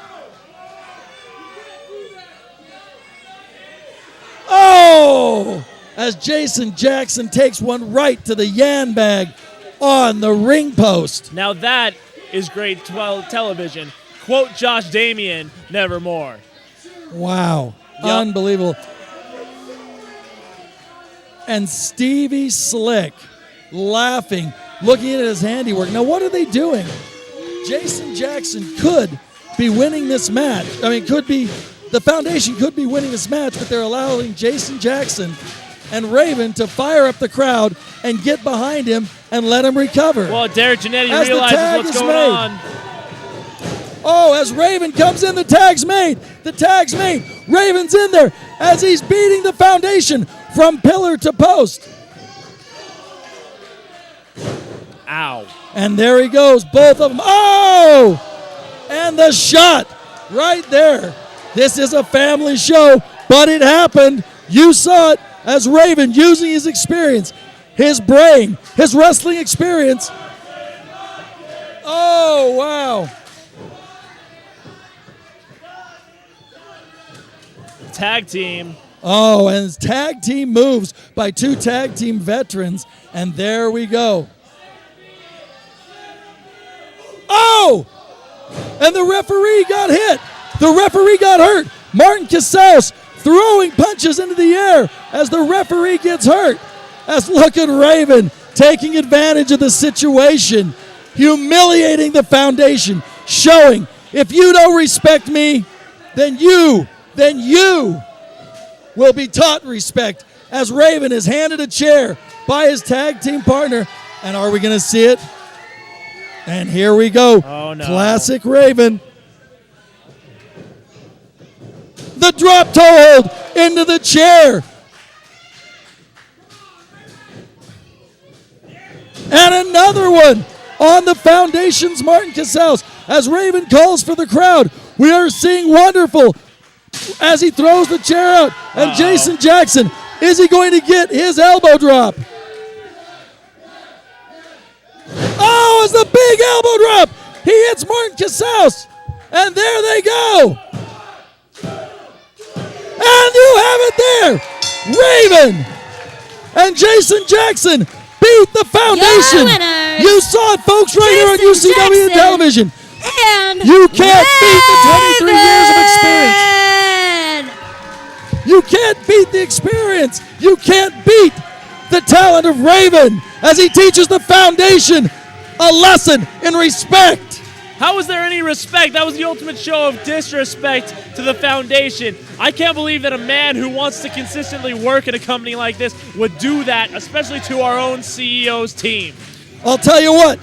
Oh! As Jason Jackson takes one right to the yan bag on the ring post. Now that is great television. Quote Josh Damian, nevermore. Wow. Yep. Unbelievable. And Stevie Slick laughing, looking at his handiwork. Now, what are they doing? Jason Jackson could be winning this match. The Foundation could be winning this match, but they're allowing Jason Jackson and Raven to fire up the crowd and get behind him and let him recover. Well, Derek Giannetti realizes what's going on. Oh, as Raven comes in, the tag's made. The tag's made. Raven's in there as he's beating the Foundation from pillar to post. Ow. And there he goes, both of them. Oh! And the shot right there. This is a family show, but it happened. You saw it as Raven using his experience, his brain, his wrestling experience. Oh, wow. Tag team. Oh, and it's tag team moves by 2 tag team veterans. And there we go. Oh! And the referee got hit. The referee got hurt. Martin Casals throwing punches into the air as the referee gets hurt. As look at Raven taking advantage of the situation, humiliating the Foundation, showing if you don't respect me, then you will be taught respect, as Raven is handed a chair by his tag team partner. And are we going to see it? And here we go. Oh, no. Classic Raven. The drop toe hold. into the chair. And another one on the Foundation's Martin Casals. As Raven calls for the crowd, we are seeing Wonderful as he throws the chair out. And Jason Jackson, is he going to get his elbow drop? Oh, it's the big elbow drop. He hits Martin Casals. And there they go. And you have it there. Raven and Jason Jackson beat the Foundation. You saw it, folks, right here on UCW television. And you can't beat the 23 years of experience. You can't beat the experience. You can't beat the talent of Raven as he teaches the Foundation a lesson in respect. How was there any respect? That was the ultimate show of disrespect to the Foundation. I can't believe that a man who wants to consistently work in a company like this would do that, especially to our own CEO's team. I'll tell you what,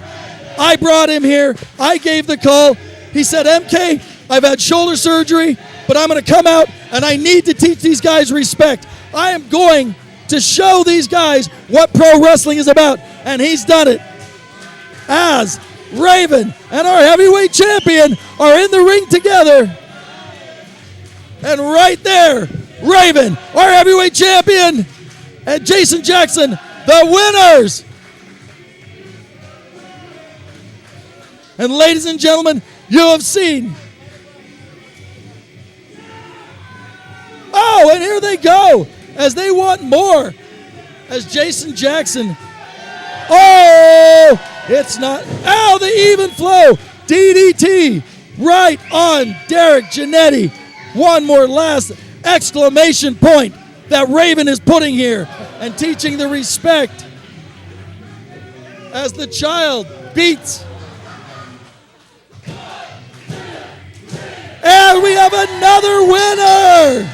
I brought him here. I gave the call. He said, MK, I've had shoulder surgery, but I'm going to come out and I need to teach these guys respect. I am going to show these guys what pro wrestling is about. And he's done it. As Raven and our heavyweight champion are in the ring together. And right there, Raven, our heavyweight champion, and Jason Jackson, the winners. And ladies and gentlemen, you have seen. Oh, and here they go, as they want more. As Jason Jackson. Oh, it's not. Oh, the even flow. DDT right on Derek Giannetti. One more last exclamation point that Raven is putting here and teaching the respect as the child beats. And we have another winner.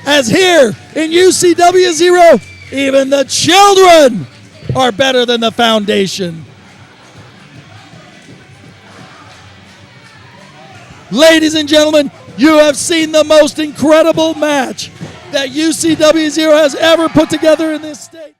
As here in UCW-Zero, even the children are better than the Foundation. Ladies and gentlemen, you have seen the most incredible match that UCW-Zero has ever put together in this state.